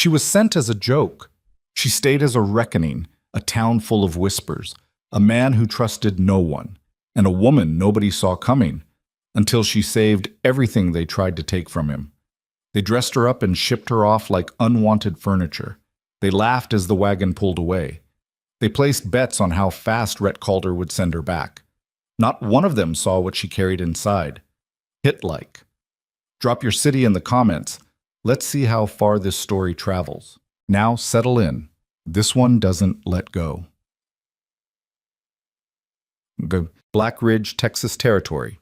She was sent as a joke. She stayed as a reckoning, a town full of whispers, a man who trusted no one, and a woman nobody saw coming, until she saved everything they tried to take from him. They dressed her up and shipped her off like unwanted furniture. They laughed as the wagon pulled away. They placed bets on how fast Rhett Calder would send her back. Not one of them saw what she carried inside. Hit-like. Drop your city in the comments. Let's see how far this story travels. Now settle in. This one doesn't let go. The Black Ridge, Texas Territory.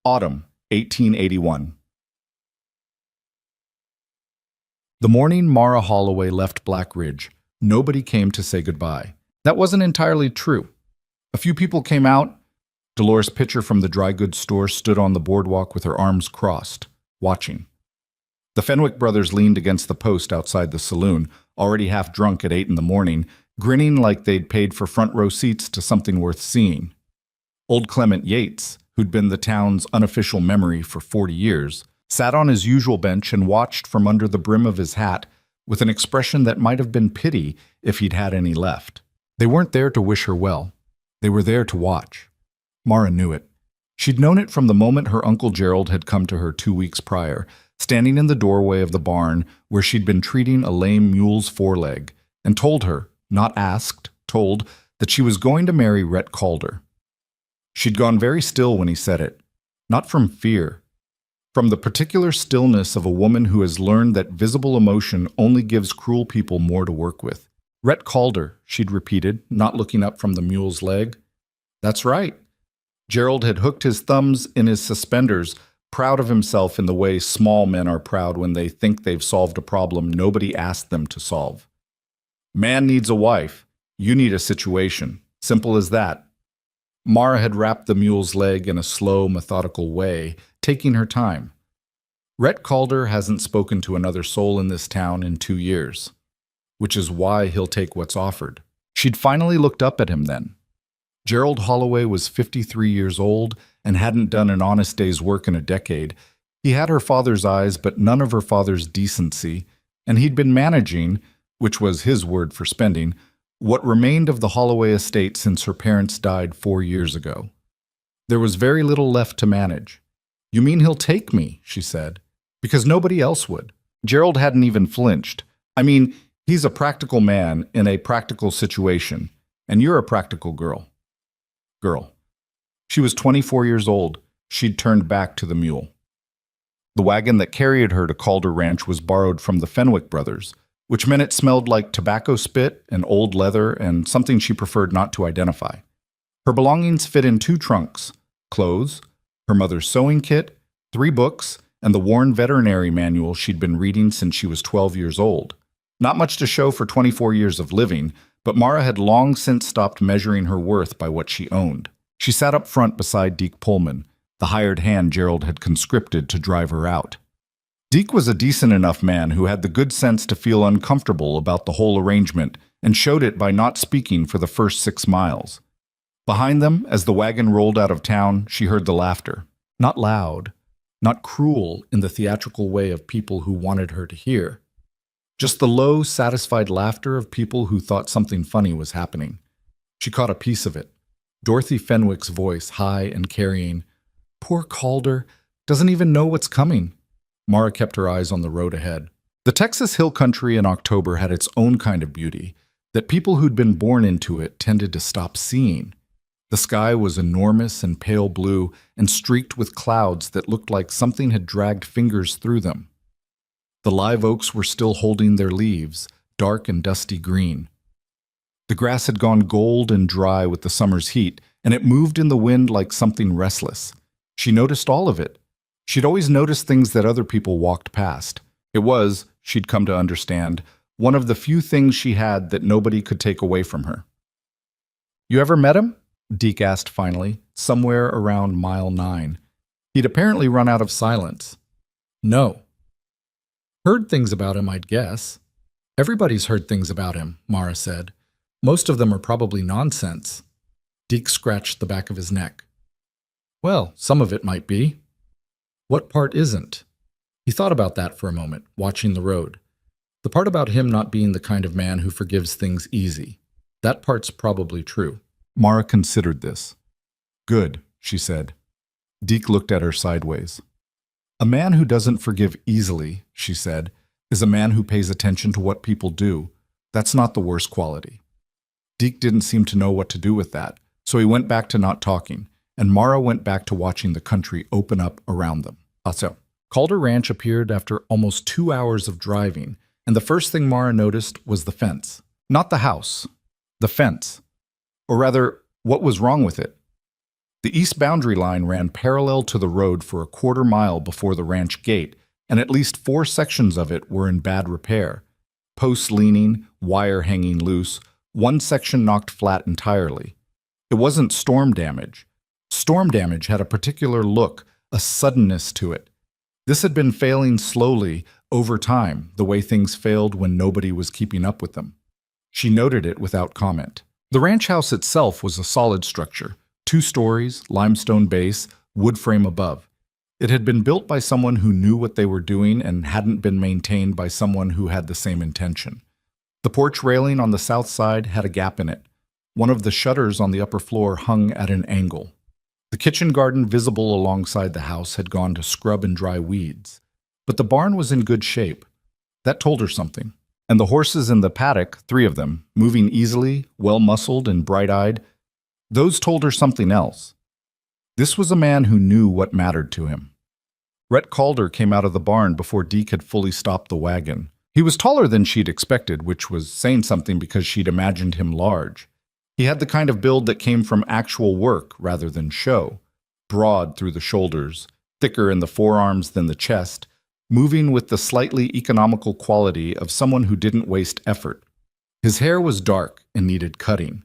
Autumn, 1881. The morning Mara Holloway left Black Ridge, nobody came to say goodbye. That wasn't entirely true. A few people came out. Dolores Pitcher from the dry goods store stood on the boardwalk with her arms crossed, watching. The Fenwick brothers leaned against the post outside the saloon, already half drunk at 8 in the morning, grinning like they'd paid for front row seats to something worth seeing. Old Clement Yates, who'd been the town's unofficial memory for 40 years, sat on his usual bench and watched from under the brim of his hat with an expression that might have been pity if he'd had any left. They weren't there to wish her well. They were there to watch. Mara knew it. She'd known it from the moment her Uncle Gerald had come to her 2 weeks prior, standing in the doorway of the barn where she'd been treating a lame mule's foreleg, and told her, not asked, told, that she was going to marry Rhett Calder. She'd gone very still when he said it, not from fear, from the particular stillness of a woman who has learned that visible emotion only gives cruel people more to work with. Rhett Calder, she'd repeated, not looking up from the mule's leg. That's right. Gerald had hooked his thumbs in his suspenders, proud of himself in the way small men are proud when they think they've solved a problem nobody asked them to solve. Man needs a wife. You need a situation. Simple as that. Mara had wrapped the mule's leg in a slow, methodical way, taking her time. Rhett Calder hasn't spoken to another soul in this town in 2 years, which is why he'll take what's offered. She'd finally looked up at him then. Gerald Holloway was 53 years old and hadn't done an honest day's work in a decade. He had her father's eyes, but none of her father's decency, and he'd been managing, which was his word for spending, what remained of the Holloway estate since her parents died 4 years ago. There was very little left to manage. You mean he'll take me, she said, because nobody else would. Gerald hadn't even flinched. I mean, he's a practical man in a practical situation, and you're a practical girl. She was 24 years old. She'd turned back to the mule. The wagon that carried her to Calder Ranch was borrowed from the Fenwick brothers, which meant it smelled like tobacco spit and old leather and something she preferred not to identify. Her belongings fit in 2 trunks: clothes, her mother's sewing kit, 3 books, and the worn veterinary manual she'd been reading since she was 12 years old. Not much to show for 24 years of living, but Mara had long since stopped measuring her worth by what she owned. She sat up front beside Deke Pullman, the hired hand Gerald had conscripted to drive her out. Deke was a decent enough man who had the good sense to feel uncomfortable about the whole arrangement and showed it by not speaking for the first 6 miles. Behind them, as the wagon rolled out of town, she heard the laughter. Not loud, not cruel in the theatrical way of people who wanted her to hear. Just the low, satisfied laughter of people who thought something funny was happening. She caught a piece of it. Dorothy Fenwick's voice, high and carrying. Poor Calder, doesn't even know what's coming. Mara kept her eyes on the road ahead. The Texas hill country in October had its own kind of beauty that people who'd been born into it tended to stop seeing. The sky was enormous and pale blue and streaked with clouds that looked like something had dragged fingers through them. The live oaks were still holding their leaves, dark and dusty green. The grass had gone gold and dry with the summer's heat, and it moved in the wind like something restless. She noticed all of it. She'd always noticed things that other people walked past. It was, she'd come to understand, one of the few things she had that nobody could take away from her. You ever met him? Deke asked finally, somewhere around mile 9. He'd apparently run out of silence. No. Heard things about him, I'd guess. Everybody's heard things about him, Mara said. Most of them are probably nonsense. Deke scratched the back of his neck. Well, some of it might be. What part isn't? He thought about that for a moment, watching the road. The part about him not being the kind of man who forgives things easy, that part's probably true. Mara considered this. Good, she said. Deke looked at her sideways. A man who doesn't forgive easily, she said, is a man who pays attention to what people do. That's not the worst quality. Deke didn't seem to know what to do with that, so he went back to not talking, and Mara went back to watching the country open up around them. So, Calder Ranch appeared after almost 2 hours of driving, and the first thing Mara noticed was the fence. Not the house, the fence. Or rather, what was wrong with it? The east boundary line ran parallel to the road for a quarter mile before the ranch gate, and at least 4 sections of it were in bad repair. Posts leaning, wire hanging loose, one section knocked flat entirely. It wasn't storm damage. Storm damage had a particular look, a suddenness to it. This had been failing slowly, over time, the way things failed when nobody was keeping up with them. She noted it without comment. The ranch house itself was a solid structure, 2 stories, limestone base, wood frame above. It had been built by someone who knew what they were doing and hadn't been maintained by someone who had the same intention. The porch railing on the south side had a gap in it. One of the shutters on the upper floor hung at an angle. The kitchen garden visible alongside the house had gone to scrub and dry weeds. But the barn was in good shape. That told her something. And the horses in the paddock, 3 of them, moving easily, well-muscled and bright-eyed, those told her something else. This was a man who knew what mattered to him. Rhett Calder came out of the barn before Deke had fully stopped the wagon. He was taller than she'd expected, which was saying something because she'd imagined him large. He had the kind of build that came from actual work rather than show. Broad through the shoulders, thicker in the forearms than the chest, moving with the slightly economical quality of someone who didn't waste effort. His hair was dark and needed cutting.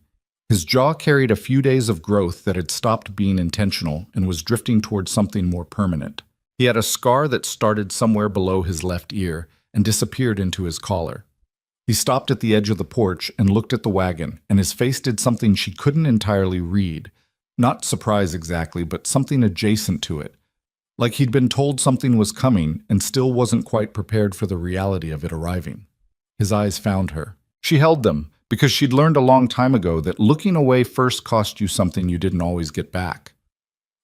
His jaw carried a few days of growth that had stopped being intentional and was drifting towards something more permanent. He had a scar that started somewhere below his left ear and disappeared into his collar. He stopped at the edge of the porch and looked at the wagon, and his face did something she couldn't entirely read. Not surprise exactly, but something adjacent to it. Like he'd been told something was coming and still wasn't quite prepared for the reality of it arriving. His eyes found her. She held them, because she'd learned a long time ago that looking away first cost you something you didn't always get back.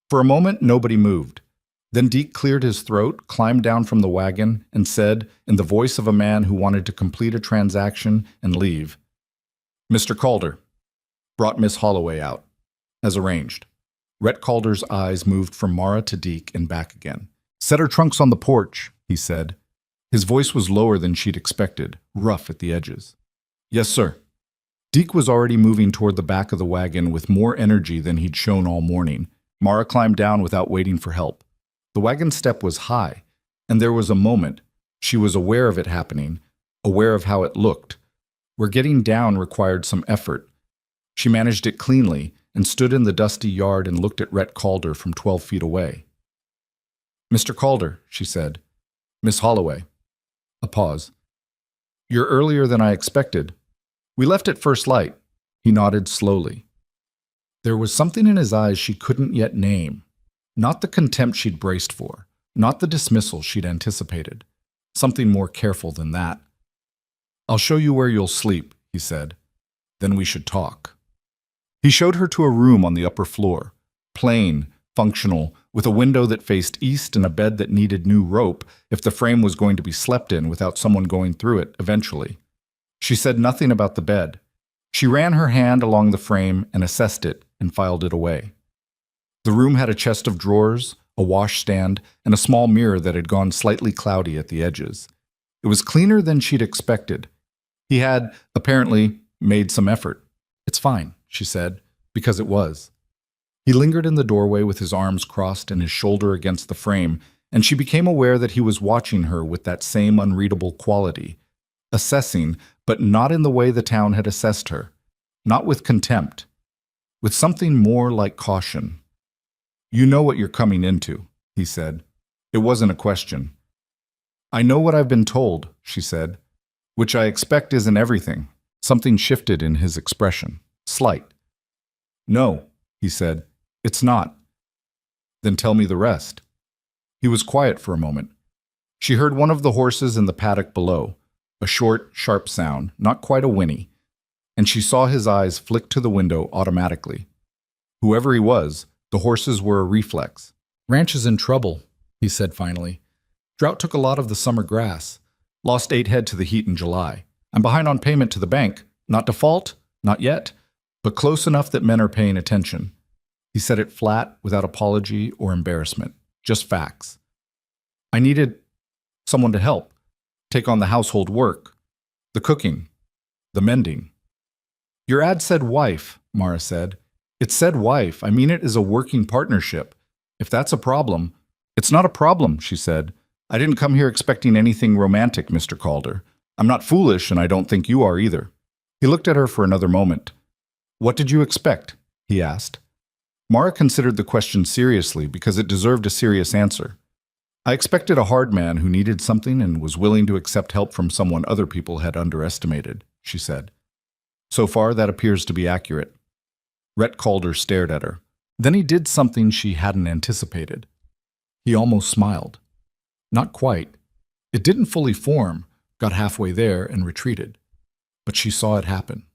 For a moment, nobody moved. Then Deke cleared his throat, climbed down from the wagon, and said, in the voice of a man who wanted to complete a transaction and leave, "Mr. Calder." Brought Miss Holloway out. As arranged. Rhett Calder's eyes moved from Mara to Deke and back again. "Set her trunks on the porch," he said. His voice was lower than she'd expected, rough at the edges. "Yes, sir." Deke was already moving toward the back of the wagon with more energy than he'd shown all morning. Mara climbed down without waiting for help. The wagon step was high, and there was a moment. She was aware of it happening, aware of how it looked, where getting down required some effort. She managed it cleanly and stood in the dusty yard and looked at Rhett Calder from 12 feet away. "Mr. Calder," she said. "Miss Holloway." A pause. "You're earlier than I expected. We left at first light." He nodded slowly. There was something in his eyes she couldn't yet name. Not the contempt she'd braced for, not the dismissal she'd anticipated. Something more careful than that. "I'll show you where you'll sleep," he said. "Then we should talk." He showed her to a room on the upper floor, plain, functional, with a window that faced east and a bed that needed new rope if the frame was going to be slept in without someone going through it eventually. She said nothing about the bed. She ran her hand along the frame and assessed it and filed it away. The room had a chest of drawers, a washstand, and a small mirror that had gone slightly cloudy at the edges. It was cleaner than she'd expected. He had, apparently, made some effort. "It's fine," she said, because it was. He lingered in the doorway with his arms crossed and his shoulder against the frame, and she became aware that he was watching her with that same unreadable quality, assessing, but not in the way the town had assessed her, not with contempt, with something more like caution. "You know what you're coming into," he said. It wasn't a question. "I know what I've been told," she said, "which I expect isn't everything." Something shifted in his expression. Slight. "No," he said, "it's not." "Then tell me the rest." He was quiet for a moment. She heard one of the horses in the paddock below. a short, sharp sound, not quite a whinny, and she saw his eyes flick to the window automatically. Whoever he was, the horses were a reflex. "Ranch is in trouble," he said finally. "Drought took a lot of the summer grass. Lost 8 head to the heat in July. I'm behind on payment to the bank. Not default, not yet, but close enough that men are paying attention." He said it flat, without apology or embarrassment. Just facts. "I needed someone to help, take on the household work, the cooking, the mending." "Your ad said wife," Mara said. "It said wife. I mean it is a working partnership. If that's a problem—" "It's not a problem," she said. "I didn't come here expecting anything romantic, Mr. Calder. I'm not foolish, and I don't think you are either." He looked at her for another moment. "What did you expect?" he asked. Mara considered the question seriously because it deserved a serious answer. "I expected a hard man who needed something and was willing to accept help from someone other people had underestimated," she said. "So far, that appears to be accurate." Rhett Calder stared at her. Then he did something she hadn't anticipated. He almost smiled. Not quite. It didn't fully form, got halfway there, and retreated. But she saw it happen.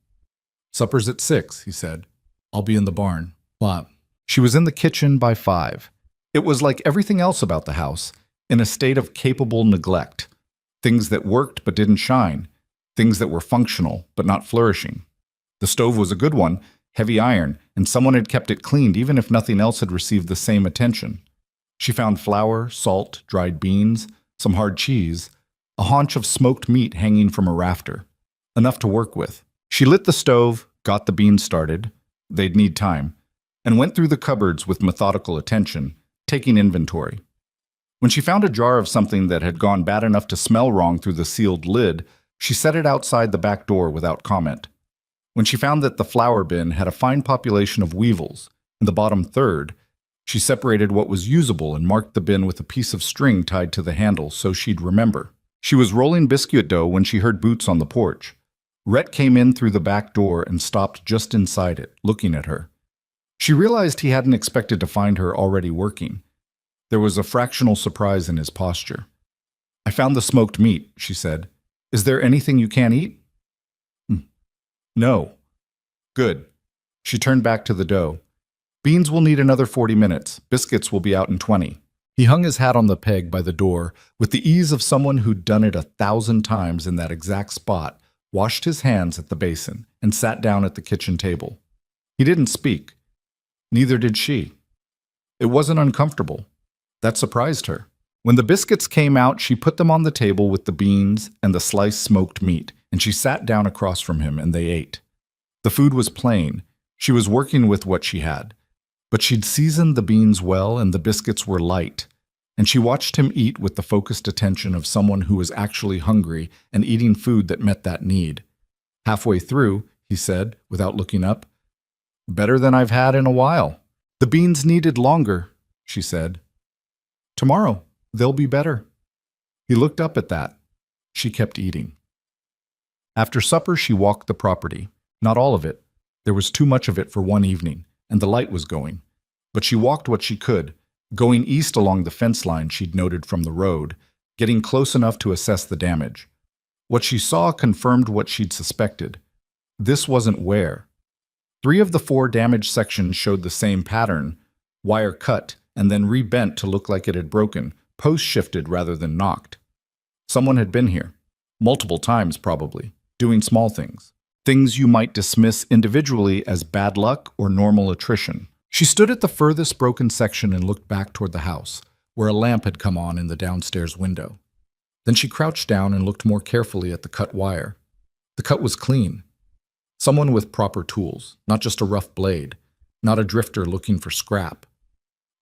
"Supper's at 6, he said. "I'll be in the barn." But she was in the kitchen by 5. It was like everything else about the house, in a state of capable neglect. Things that worked but didn't shine. Things that were functional but not flourishing. The stove was a good one, heavy iron, and someone had kept it cleaned even if nothing else had received the same attention. She found flour, salt, dried beans, some hard cheese, a haunch of smoked meat hanging from a rafter. Enough to work with. She lit the stove, got the beans started, they'd need time, and went through the cupboards with methodical attention, taking inventory. When she found a jar of something that had gone bad enough to smell wrong through the sealed lid, she set it outside the back door without comment. When she found that the flour bin had a fine population of weevils, in the bottom third, she separated what was usable and marked the bin with a piece of string tied to the handle so she'd remember. She was rolling biscuit dough when she heard boots on the porch. Rhett came in through the back door and stopped just inside it, looking at her. She realized he hadn't expected to find her already working. There was a fractional surprise in his posture. "I found the smoked meat," she said. "Is there anything you can't eat?" "No." "Good." She turned back to the dough. "Beans will need another 40 minutes. Biscuits will be out in 20. He hung his hat on the peg by the door with the ease of someone who'd done it 1,000 times in that exact spot, washed his hands at the basin, and sat down at the kitchen table. He didn't speak. Neither did she. It wasn't uncomfortable. That surprised her. When the biscuits came out, she put them on the table with the beans and the sliced smoked meat, and she sat down across from him and they ate. The food was plain. She was working with what she had. But she'd seasoned the beans well and the biscuits were light, and she watched him eat with the focused attention of someone who was actually hungry and eating food that met that need. Halfway through, he said, without looking up, "Better than I've had in a while." "The beans needed longer," she said. "Tomorrow, they'll be better." He looked up at that. She kept eating. After supper, she walked the property. Not all of it. There was too much of it for one evening, and the light was going. But she walked what she could, going east along the fence line she'd noted from the road, getting close enough to assess the damage. What she saw confirmed what she'd suspected. This wasn't wear. 3 of the 4 damaged sections showed the same pattern, wire cut and then rebent to look like it had broken, post shifted rather than knocked. Someone had been here, multiple times probably, doing small things. Things you might dismiss individually as bad luck or normal attrition. She stood at the furthest broken section and looked back toward the house, where a lamp had come on in the downstairs window. Then she crouched down and looked more carefully at the cut wire. The cut was clean. Someone with proper tools, not just a rough blade, not a drifter looking for scrap.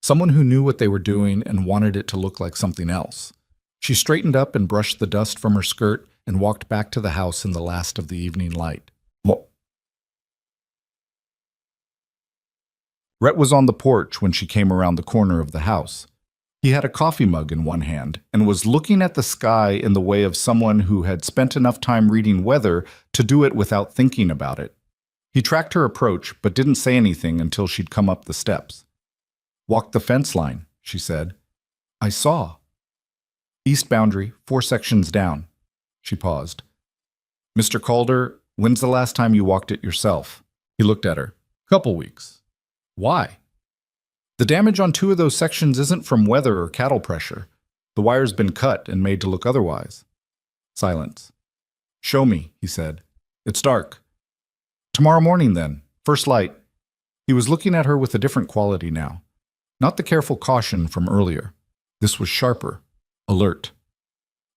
Someone who knew what they were doing and wanted it to look like something else. She straightened up and brushed the dust from her skirt and walked back to the house in the last of the evening light. Rhett was on the porch when she came around the corner of the house. He had a coffee mug in one hand and was looking at the sky in the way of someone who had spent enough time reading weather to do it without thinking about it. He tracked her approach, but didn't say anything until she'd come up the steps. "Walk the fence line," she said. "I saw." "East boundary, 4 sections down." She paused. Mr. Calder, when's the last time you walked it yourself? He looked at her. Couple weeks. Why? The damage on 2 of those sections isn't from weather or cattle pressure. The wire's been cut and made to look otherwise. Silence. Show me, he said. It's dark. Tomorrow morning, then. First light. He was looking at her with a different quality now. Not the careful caution from earlier. This was sharper. Alert.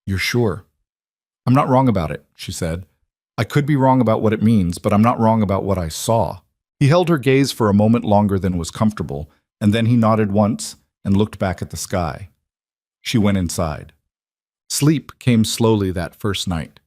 You're sure? I'm not wrong about it, she said. I could be wrong about what it means, but I'm not wrong about what I saw. He held her gaze for a moment longer than was comfortable, and then he nodded once and looked back at the sky. She went inside. Sleep came slowly that first night.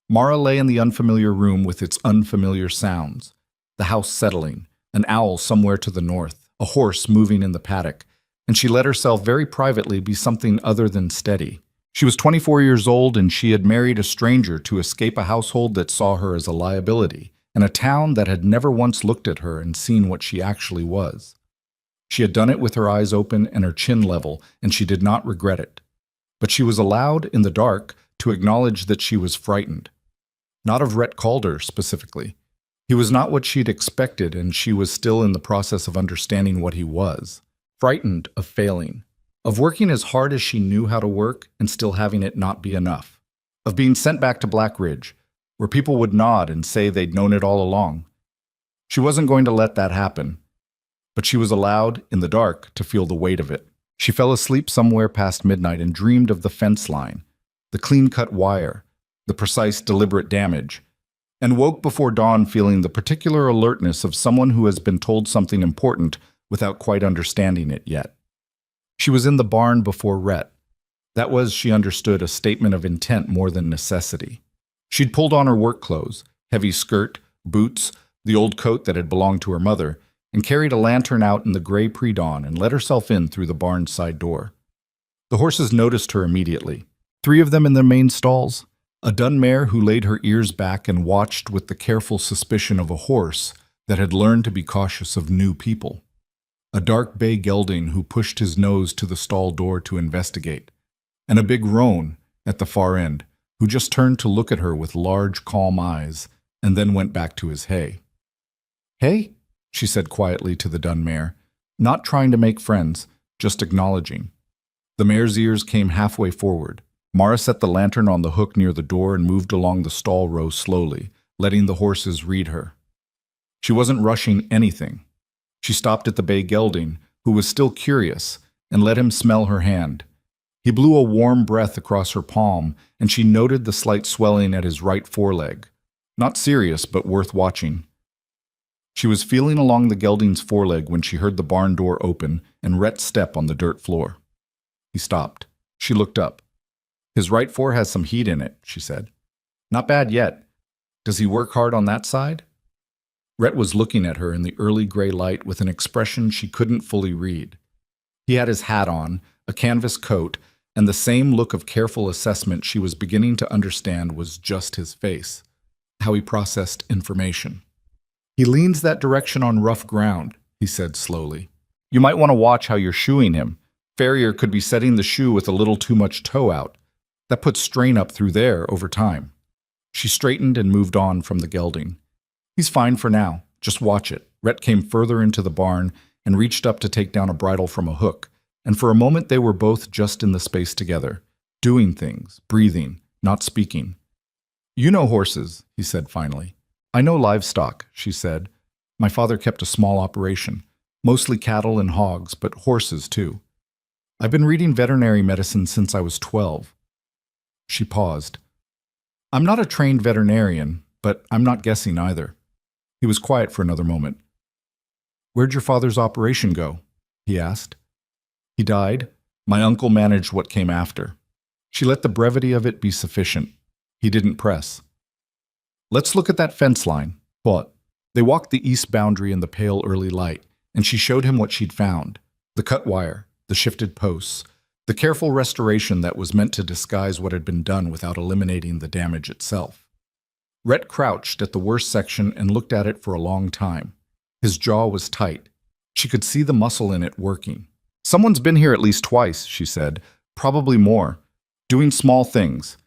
Mara lay in the unfamiliar room with its unfamiliar sounds. The house settling, an owl somewhere to the north, a horse moving in the paddock, and she let herself very privately be something other than steady. She was 24 years old and she had married a stranger to escape a household that saw her as a liability, and a town that had never once looked at her and seen what she actually was. She had done it with her eyes open and her chin level, and she did not regret it. But she was allowed, in the dark, to acknowledge that she was frightened. Not of Rhett Calder, specifically. He was not what she'd expected, and she was still in the process of understanding what he was. Frightened of failing. Of working as hard as she knew how to work and still having it not be enough. Of being sent back to Black Ridge, where people would nod and say they'd known it all along. She wasn't going to let that happen. But she was allowed, in the dark, to feel the weight of it. She fell asleep somewhere past midnight and dreamed of the fence line, the clean-cut wire, the precise, deliberate damage, and woke before dawn feeling the particular alertness of someone who has been told something important without quite understanding it yet. She was in the barn before Rhett. That was, she understood, a statement of intent more than necessity. She'd pulled on her work clothes, heavy skirt, boots, the old coat that had belonged to her mother, and carried a lantern out in the gray pre-dawn and let herself in through the barn's side door. The horses noticed her immediately. 3 of them in their main stalls, a dun mare who laid her ears back and watched with the careful suspicion of a horse that had learned to be cautious of new people. A dark bay gelding who pushed his nose to the stall door to investigate, and a big roan at the far end who just turned to look at her with large, calm eyes and then went back to his hay. Hey? She said quietly to the dun mare, not trying to make friends, just acknowledging. The mare's ears came halfway forward. Mara set the lantern on the hook near the door and moved along the stall row slowly, letting the horses read her. She wasn't rushing anything. She stopped at the bay gelding, who was still curious, and let him smell her hand. He blew a warm breath across her palm, and she noted the slight swelling at his right foreleg. Not serious, but worth watching. She was feeling along the gelding's foreleg when she heard the barn door open and Rhett's step on the dirt floor. He stopped. She looked up. His right fore has some heat in it, she said. Not bad yet. Does he work hard on that side? Rhett was looking at her in the early gray light with an expression she couldn't fully read. He had his hat on, a canvas coat, and the same look of careful assessment she was beginning to understand was just his face, how he processed information. He leans that direction on rough ground, he said slowly. You might want to watch how you're shoeing him. Farrier could be setting the shoe with a little too much toe out. That puts strain up through there over time. She straightened and moved on from the gelding. He's fine for now. Just watch it. Rhett came further into the barn and reached up to take down a bridle from a hook, and for a moment they were both just in the space together, doing things, breathing, not speaking. You know horses, he said finally. I know livestock, she said. My father kept a small operation, mostly cattle and hogs, but horses too. I've been reading veterinary medicine since I was 12. She paused. I'm not a trained veterinarian, but I'm not guessing either. He was quiet for another moment. Where'd your father's operation go? He asked. He died. My uncle managed what came after. She let the brevity of it be sufficient. He didn't press. Let's look at that fence line. What? They walked the east boundary in the pale early light, and she showed him what she'd found. The cut wire, the shifted posts, the careful restoration that was meant to disguise what had been done without eliminating the damage itself. Rhett crouched at the worst section and looked at it for a long time. His jaw was tight. She could see the muscle in it working. Someone's been here at least twice, she said, probably more, doing small things.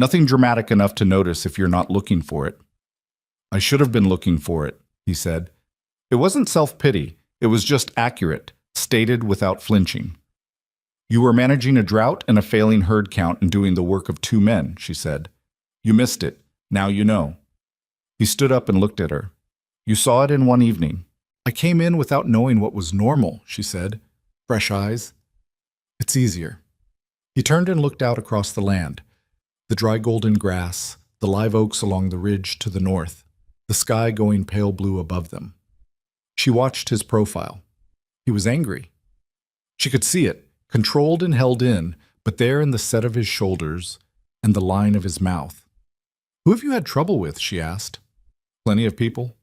Nothing dramatic enough to notice if you're not looking for it. I should have been looking for it, he said. It wasn't self-pity, it was just accurate, stated without flinching. You were managing a drought and a failing herd count and doing the work of 2 men, she said. You missed it. Now you know. He stood up and looked at her. You saw it in one evening. I came in without knowing what was normal, she said. Fresh eyes. It's easier. He turned and looked out across the land. The dry golden grass, the live oaks along the ridge to the north, the sky going pale blue above them. She watched his profile. He was angry. She could see it, controlled and held in, but there in the set of his shoulders and the line of his mouth. Who have you had trouble with, she asked. Plenty of people.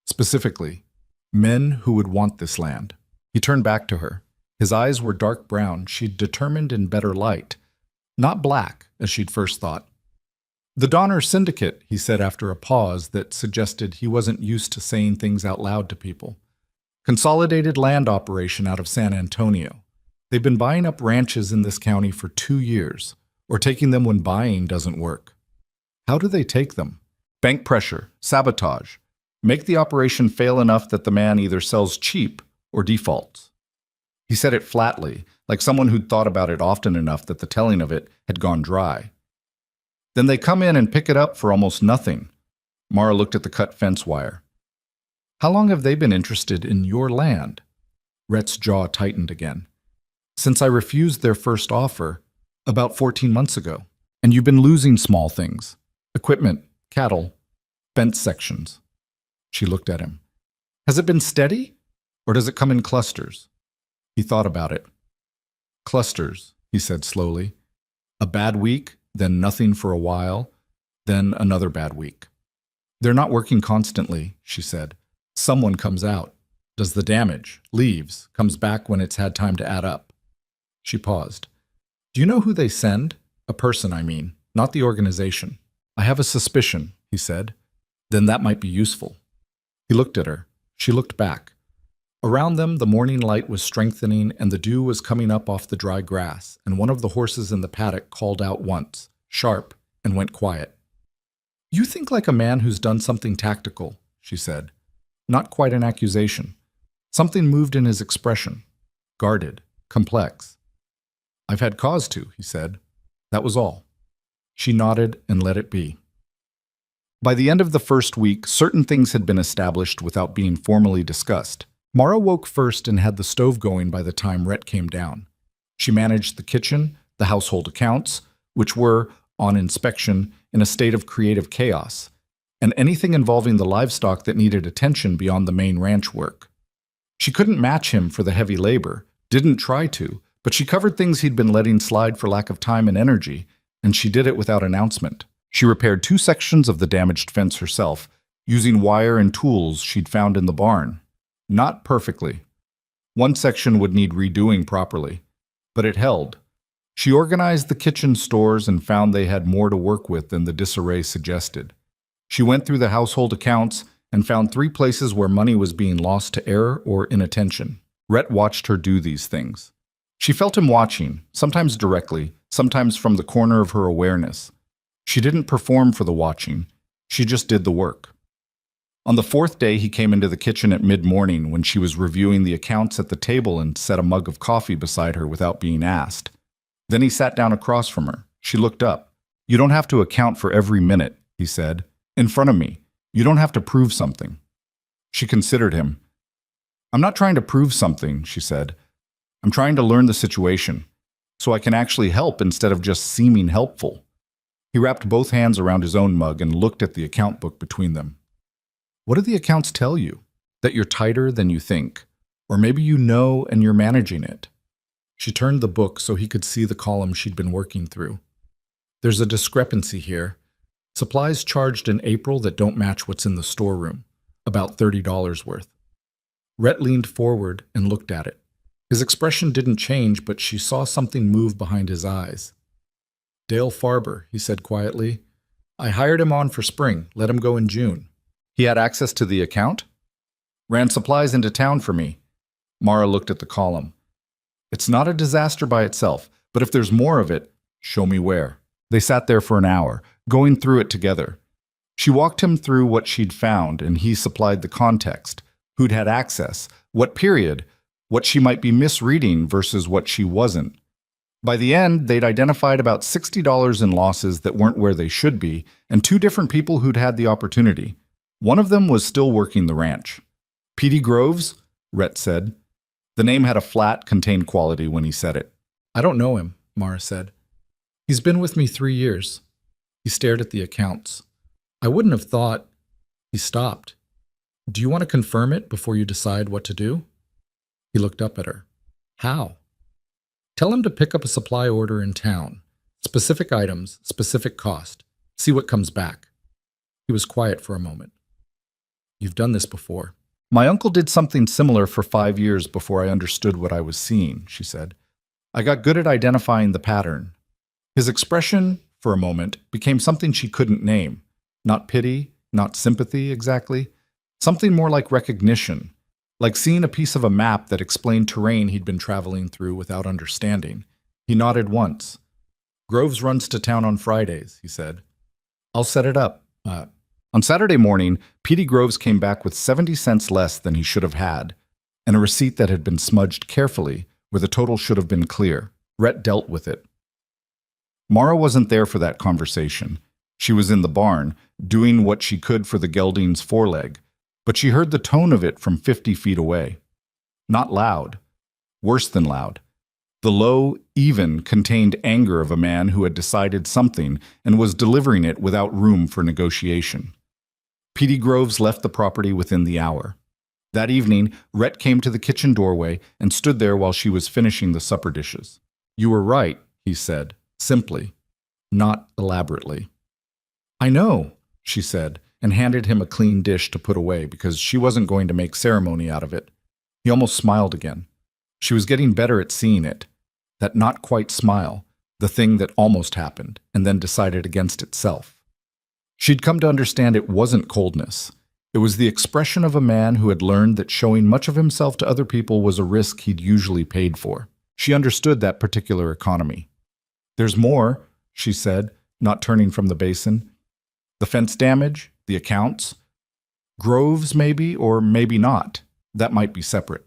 Specifically, men who would want this land. He turned back to her. His eyes were dark brown, she'd determined in better light. Not black, as she'd first thought. The Donner Syndicate, he said after a pause that suggested he wasn't used to saying things out loud to people. Consolidated land operation out of San Antonio. They've been buying up ranches in this county for 2 years, or taking them when buying doesn't work. How do they take them? Bank pressure, sabotage. Make the operation fail enough that the man either sells cheap or defaults. He said it flatly, like someone who'd thought about it often enough that the telling of it had gone dry. Then they come in and pick it up for almost nothing. Mara looked at the cut fence wire. How long have they been interested in your land? Rhett's jaw tightened again. Since I refused their first offer, about 14 months ago. And you've been losing small things. Equipment, cattle, fence sections. She looked at him. Has it been steady, or does it come in clusters? He thought about it. Clusters, he said slowly. A bad week, then nothing for a while, then another bad week. They're not working constantly, she said. Someone comes out, does the damage, leaves, comes back when it's had time to add up. She paused. Do you know who they send? A person, I mean, not the organization. I have a suspicion, he said. Then that might be useful. He looked at her. She looked back. Around them, the morning light was strengthening and the dew was coming up off the dry grass, and one of the horses in the paddock called out once, sharp, and went quiet. You think like a man who's done something tactical, she said. Not quite an accusation. Something moved in his expression. Guarded, complex. I've had cause to, he said. That was all. She nodded and let it be. By the end of the first week, certain things had been established without being formally discussed. Mara woke first and had the stove going by the time Rhett came down. She managed the kitchen, the household accounts, which were, on inspection, in a state of creative chaos, and anything involving the livestock that needed attention beyond the main ranch work. She couldn't match him for the heavy labor, didn't try to, but she covered things he'd been letting slide for lack of time and energy, and she did it without announcement. She repaired 2 sections of the damaged fence herself, using wire and tools she'd found in the barn. Not perfectly. One section would need redoing properly, but it held. She organized the kitchen stores and found they had more to work with than the disarray suggested. She went through the household accounts and found 3 places where money was being lost to error or inattention. Rhett watched her do these things. She felt him watching, sometimes directly, sometimes from the corner of her awareness. She didn't perform for the watching, she just did the work. On the 4th day, he came into the kitchen at mid-morning when she was reviewing the accounts at the table and set a mug of coffee beside her without being asked. Then he sat down across from her. She looked up. You don't have to account for every minute, he said. In front of me. You don't have to prove something. She considered him. I'm not trying to prove something, she said. I'm trying to learn the situation, so I can actually help instead of just seeming helpful. He wrapped both hands around his own mug and looked at the account book between them. What do the accounts tell you? That you're tighter than you think, or maybe you know and you're managing it. She turned the book so he could see the column she'd been working through. There's a discrepancy here. Supplies charged in April that don't match what's in the storeroom, about $30 worth. Rhett leaned forward and looked at it. His expression didn't change, but she saw something move behind his eyes. Dale Farber, he said quietly. I hired him on for spring, let him go in June. He had access to the account? Ran supplies into town for me. Mara looked at the column. It's not a disaster by itself, but if there's more of it, show me where. They sat there for an hour, going through it together. She walked him through what she'd found, and he supplied the context, who'd had access, what period, what she might be misreading versus what she wasn't. By the end, they'd identified about $60 in losses that weren't where they should be, and two different people who'd had the opportunity. One of them was still working the ranch. Petey Groves, Rhett said. The name had a flat, contained quality when he said it. I don't know him, Mara said. He's been with me 3 years. He stared at the accounts. I wouldn't have thought. He stopped. Do you want to confirm it before you decide what to do? He looked up at her. How? Tell him to pick up a supply order in town. Specific items, specific cost. See what comes back. He was quiet for a moment. You've done this before. My uncle did something similar for 5 years before I understood what I was seeing, she said. I got good at identifying the pattern. His expression, for a moment, became something she couldn't name. Not pity, not sympathy exactly. Something more like recognition. Like seeing a piece of a map that explained terrain he'd been traveling through without understanding. He nodded once. Groves runs to town on Fridays, he said. I'll set it up. On Saturday morning, Petey Groves came back with 70 cents less than he should have had, and a receipt that had been smudged carefully where the total should have been clear. Rhett dealt with it. Mara wasn't there for that conversation. She was in the barn, doing what she could for the gelding's foreleg, but she heard the tone of it from 50 feet away. Not loud. Worse than loud. The low, even, contained anger of a man who had decided something and was delivering it without room for negotiation. Petey Groves left the property within the hour. That evening, Rhett came to the kitchen doorway and stood there while she was finishing the supper dishes. You were right, he said, simply, not elaborately. I know, she said, and handed him a clean dish to put away because she wasn't going to make ceremony out of it. He almost smiled again. She was getting better at seeing it. That not quite smile, the thing that almost happened and then decided against itself. She'd come to understand it wasn't coldness. It was the expression of a man who had learned that showing much of himself to other people was a risk he'd usually paid for. She understood that particular economy. There's more, she said, not turning from the basin. The fence damage, the accounts. Groves, maybe, or maybe not. That might be separate.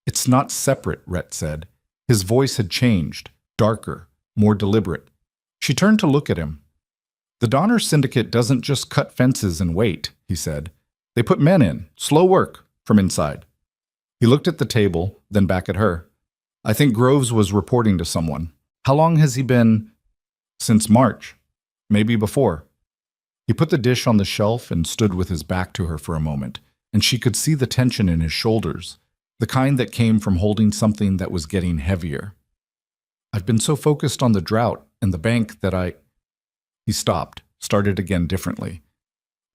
It's not separate, Rhett said. His voice had changed, darker, more deliberate. She turned to look at him. The Donner Syndicate doesn't just cut fences and wait, he said. They put men in, slow work, from inside. He looked at the table, then back at her. I think Groves was reporting to someone. How long has he been? Since March. Maybe before. He put the dish on the shelf and stood with his back to her for a moment, and she could see the tension in his shoulders, the kind that came from holding something that was getting heavier. I've been so focused on the drought and the bank that He stopped, started again differently.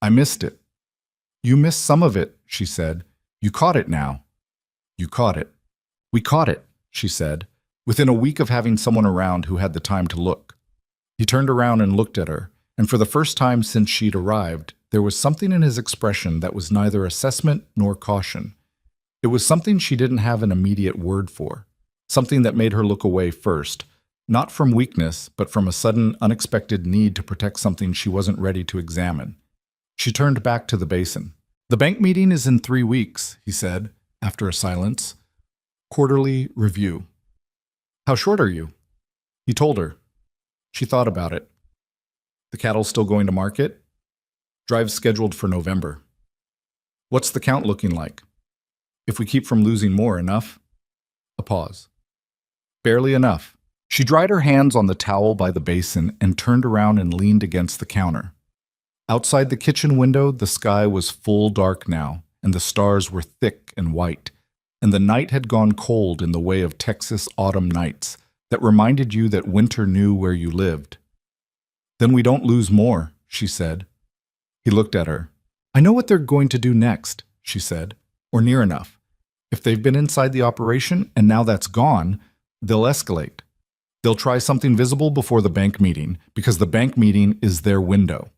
I missed it. You missed some of it, she said. You caught it now. You caught it. We caught it, she said, within a week of having someone around who had the time to look. He turned around and looked at her, and for the first time since she'd arrived, there was something in his expression that was neither assessment nor caution. It was something she didn't have an immediate word for, something that made her look away first, not from weakness, but from a sudden, unexpected need to protect something she wasn't ready to examine. She turned back to the basin. The bank meeting is in 3 weeks, he said, after a silence. Quarterly review. How short are you? He told her. She thought about it. The cattle still going to market? Drive scheduled for November. What's the count looking like? If we keep from losing more, enough? A pause. Barely enough. She dried her hands on the towel by the basin and turned around and leaned against the counter. Outside the kitchen window, the sky was full dark now, and the stars were thick and white, and the night had gone cold in the way of Texas autumn nights that reminded you that winter knew where you lived. Then we don't lose more, she said. He looked at her. I know what they're going to do next, she said, or near enough. If they've been inside the operation and now that's gone, they'll escalate. They'll try something visible before the bank meeting, because the bank meeting is their window.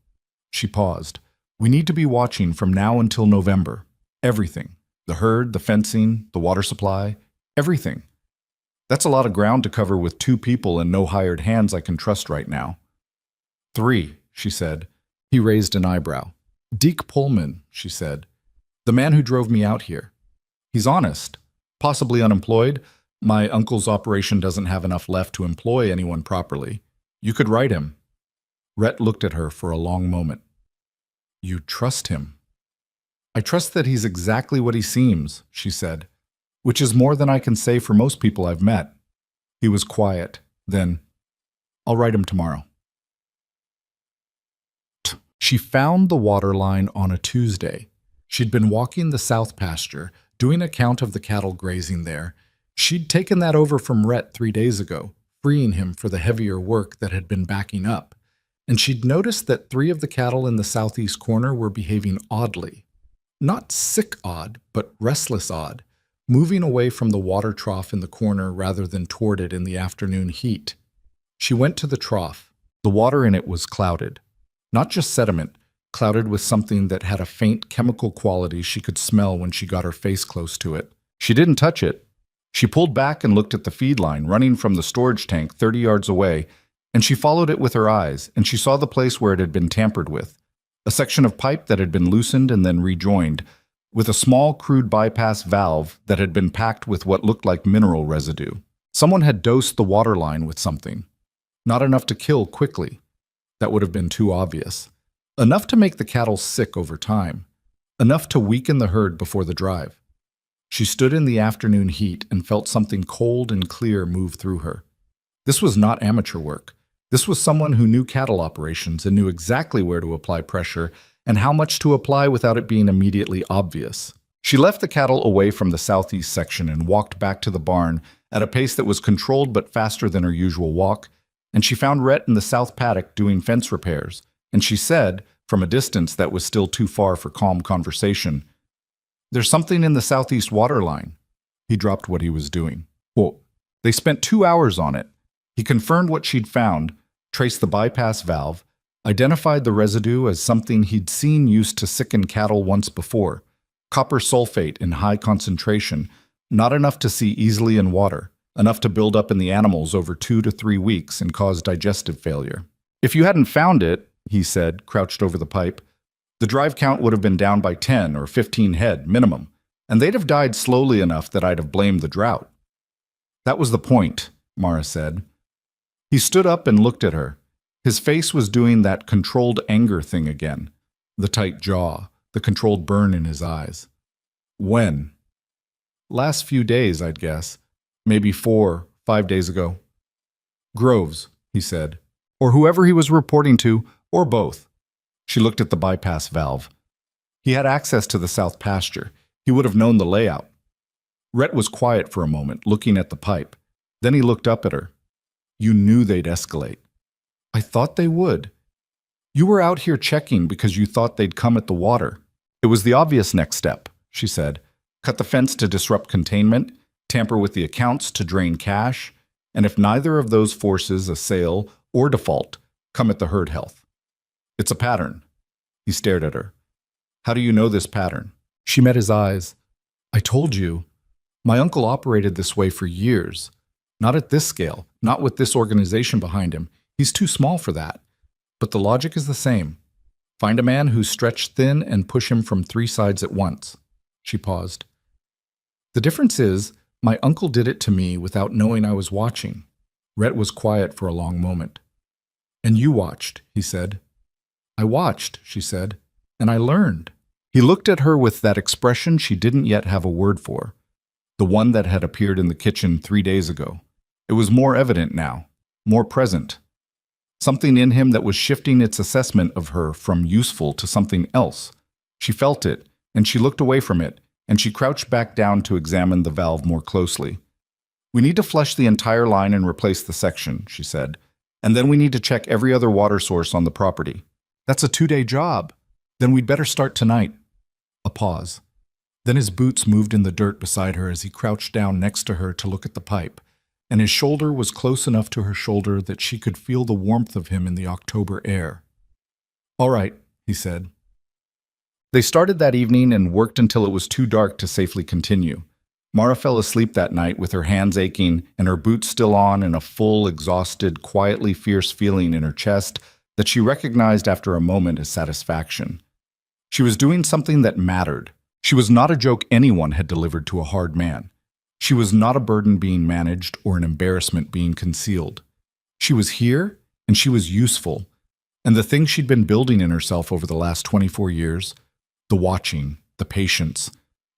She paused. We need to be watching from now until November. Everything. The herd, the fencing, the water supply, everything. That's a lot of ground to cover with 2 people and no hired hands I can trust right now. 3, she said. He raised an eyebrow. Deke Pullman, she said. The man who drove me out here. He's honest. Possibly unemployed. My uncle's operation doesn't have enough left to employ anyone properly. You could write him. Rhett looked at her for a long moment. You trust him? I trust that he's exactly what he seems, she said, which is more than I can say for most people I've met. He was quiet. Then, I'll write him tomorrow. She found the water line on a Tuesday. She'd been walking the south pasture, doing a count of the cattle grazing there. She'd taken that over from Rhett 3 days ago, freeing him for the heavier work that had been backing up. And she'd noticed that 3 of the cattle in the southeast corner were behaving oddly. Not sick odd, but restless odd, moving away from the water trough in the corner rather than toward it in the afternoon heat. She went to the trough. The water in it was clouded. Not just sediment, clouded with something that had a faint chemical quality she could smell when she got her face close to it. She didn't touch it. She pulled back and looked at the feed line running from the storage tank 30 yards away, and she followed it with her eyes, and she saw the place where it had been tampered with. A section of pipe that had been loosened and then rejoined, with a small crude bypass valve that had been packed with what looked like mineral residue. Someone had dosed the water line with something. Not enough to kill quickly. That would have been too obvious. Enough to make the cattle sick over time. Enough to weaken the herd before the drive. She stood in the afternoon heat and felt something cold and clear move through her. This was not amateur work. This was someone who knew cattle operations and knew exactly where to apply pressure and how much to apply without it being immediately obvious. She left the cattle away from the southeast section and walked back to the barn at a pace that was controlled but faster than her usual walk, and she found Rhett in the south paddock doing fence repairs, and she said, from a distance that was still too far for calm conversation, "There's something in the southeast water line." He dropped what he was doing. Well, they spent 2 hours on it. He confirmed what she'd found, traced the bypass valve, identified the residue as something he'd seen used to sicken cattle once before, copper sulfate in high concentration, not enough to see easily in water, enough to build up in the animals over 2 to 3 weeks and cause digestive failure. If you hadn't found it, he said, crouched over the pipe, the drive count would have been down by 10 or 15 head minimum, and they'd have died slowly enough that I'd have blamed the drought. That was the point, Mara said. He stood up and looked at her. His face was doing that controlled anger thing again, the tight jaw, the controlled burn in his eyes. When? Last few days, I'd guess. Maybe 4, 5 days ago. Groves, he said, or whoever he was reporting to, or both. She looked at the bypass valve. He had access to the south pasture. He would have known the layout. Rhett was quiet for a moment, looking at the pipe. Then he looked up at her. You knew they'd escalate. I thought they would. You were out here checking because you thought they'd come at the water. It was the obvious next step, she said. Cut the fence to disrupt containment, tamper with the accounts to drain cash, and if neither of those forces assail or default, come at the herd health. It's a pattern. He stared at her. How do you know this pattern? She met his eyes. I told you. My uncle operated this way for years. Not at this scale, not with this organization behind him. He's too small for that. But the logic is the same. Find a man who's stretched thin and push him from 3 sides at once. She paused. The difference is, my uncle did it to me without knowing I was watching. Rhett was quiet for a long moment. And you watched, he said. I watched, she said, and I learned. He looked at her with that expression she didn't yet have a word for, the one that had appeared in the kitchen 3 days ago. It was more evident now, more present. Something in him that was shifting its assessment of her from useful to something else. She felt it, and she looked away from it, and she crouched back down to examine the valve more closely. We need to flush the entire line and replace the section, she said, and then we need to check every other water source on the property. That's a 2-day job. Then we'd better start tonight. A pause. Then his boots moved in the dirt beside her as he crouched down next to her to look at the pipe, and his shoulder was close enough to her shoulder that she could feel the warmth of him in the October air. All right, he said. They started that evening and worked until it was too dark to safely continue. Mara fell asleep that night with her hands aching and her boots still on and a full, exhausted, quietly fierce feeling in her chest that she recognized after a moment as satisfaction. She was doing something that mattered. She was not a joke anyone had delivered to a hard man. She was not a burden being managed or an embarrassment being concealed. She was here, and she was useful. And the thing she'd been building in herself over the last 24 years, the watching, the patience,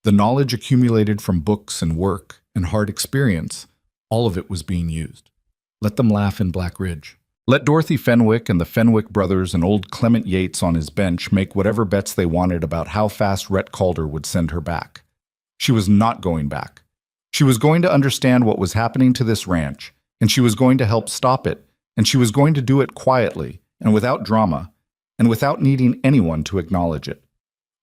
the knowledge accumulated from books and work and hard experience, all of it was being used. Let them laugh in Black Ridge. Let Dorothy Fenwick and the Fenwick brothers and old Clement Yates on his bench make whatever bets they wanted about how fast Rhett Calder would send her back. She was not going back. She was going to understand what was happening to this ranch, and she was going to help stop it, and she was going to do it quietly and without drama, and without needing anyone to acknowledge it.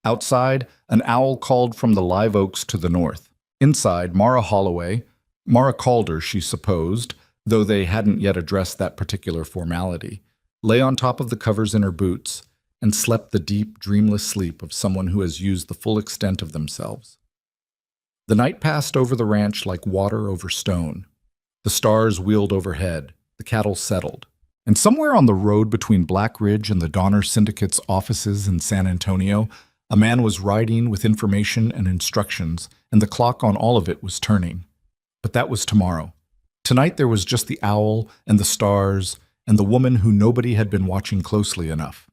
Outside, an owl called from the live oaks to the north. Inside, Mara Holloway, Mara Calder, she supposed, though they hadn't yet addressed that particular formality, lay on top of the covers in her boots and slept the deep, dreamless sleep of someone who has used the full extent of themselves. The night passed over the ranch like water over stone. The stars wheeled overhead, the cattle settled, and somewhere on the road between Black Ridge and the Donner Syndicate's offices in San Antonio, a man was riding with information and instructions, and the clock on all of it was turning. But that was tomorrow. Tonight there was just the owl and the stars and the woman who nobody had been watching closely enough.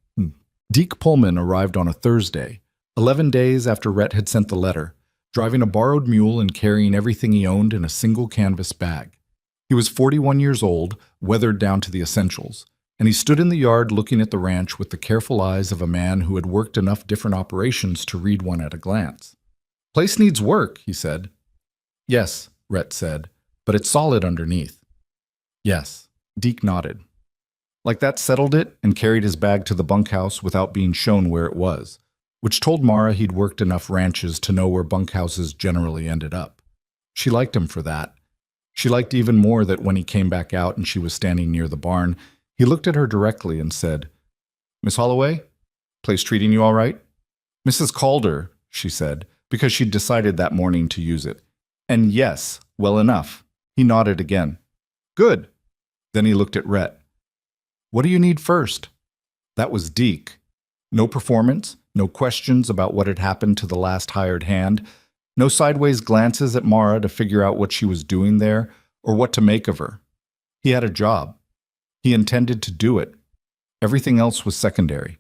Deke Pullman arrived on a Thursday, 11 days after Rhett had sent the letter, driving a borrowed mule and carrying everything he owned in a single canvas bag. He was 41 years old, weathered down to the essentials, and he stood in the yard looking at the ranch with the careful eyes of a man who had worked enough different operations to read one at a glance. "Place needs work," he said. "Yes," Rhett said, "but it's solid underneath." "Yes," Deke nodded. Like that settled it and carried his bag to the bunkhouse without being shown where it was, which told Mara he'd worked enough ranches to know where bunkhouses generally ended up. She liked him for that. She liked even more that when he came back out and she was standing near the barn, he looked at her directly and said, "Miss Holloway, place treating you all right?" "Mrs. Calder," she said, because she'd decided that morning to use it. "And yes, well enough." He nodded again. "Good." Then he looked at Rhett. "What do you need first?" That was Deke. No performance, no questions about what had happened to the last hired hand, no sideways glances at Mara to figure out what she was doing there or what to make of her. He had a job. He intended to do it. Everything else was secondary.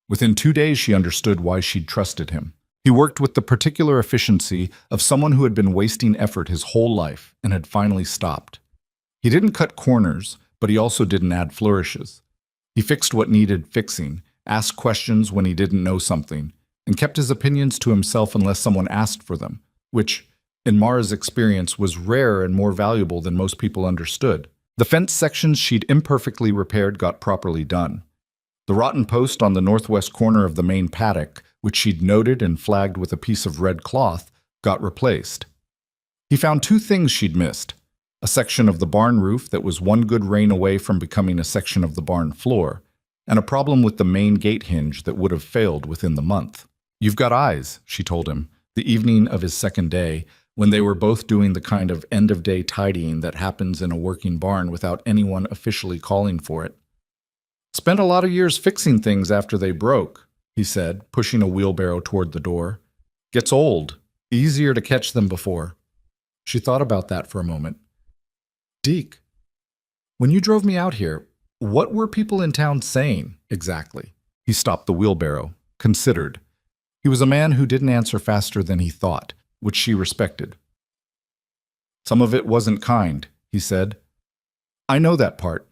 Within 2 days, she understood why she'd trusted him. He worked with the particular efficiency of someone who had been wasting effort his whole life and had finally stopped. He didn't cut corners, but he also didn't add flourishes. He fixed what needed fixing, asked questions when he didn't know something, and kept his opinions to himself unless someone asked for them, which, in Mara's experience, was rare and more valuable than most people understood. The fence sections she'd imperfectly repaired got properly done. The rotten post on the northwest corner of the main paddock, which she'd noted and flagged with a piece of red cloth, got replaced. He found 2 things she'd missed: a section of the barn roof that was one good rain away from becoming a section of the barn floor, and a problem with the main gate hinge that would have failed within the month. "You've got eyes," she told him, the evening of his second day, when they were both doing the kind of end-of-day tidying that happens in a working barn without anyone officially calling for it. "Spent a lot of years fixing things after they broke," he said, pushing a wheelbarrow toward the door. "Gets old. Easier to catch them before." She thought about that for a moment. "Deke, when you drove me out here, what were people in town saying, exactly?" He stopped the wheelbarrow, considered. He was a man who didn't answer faster than he thought, which she respected. "Some of it wasn't kind," he said. "I know that part.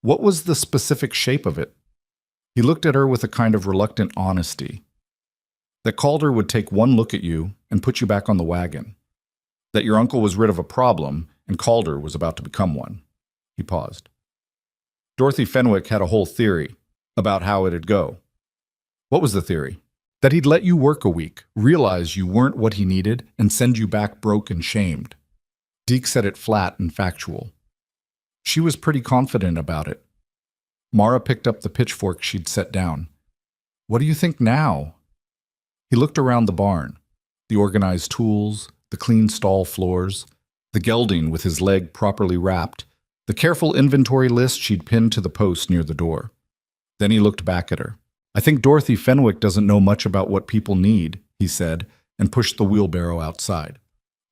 What was the specific shape of it?" He looked at her with a kind of reluctant honesty. "That Calder would take one look at you and put you back on the wagon. That your uncle was rid of a problem and Calder was about to become one." He paused. "Dorothy Fenwick had a whole theory about how it'd go." "What was the theory?" "That he'd let you work a week, realize you weren't what he needed, and send you back broke and shamed." Deke said it flat and factual. She was pretty confident about it. Mara picked up the pitchfork she'd set down. "What do you think now?" He looked around the barn, the organized tools, the clean stall floors, the gelding with his leg properly wrapped, the careful inventory list she'd pinned to the post near the door. Then he looked back at her. I think Dorothy Fenwick doesn't know much about what people need, he said, and pushed the wheelbarrow outside.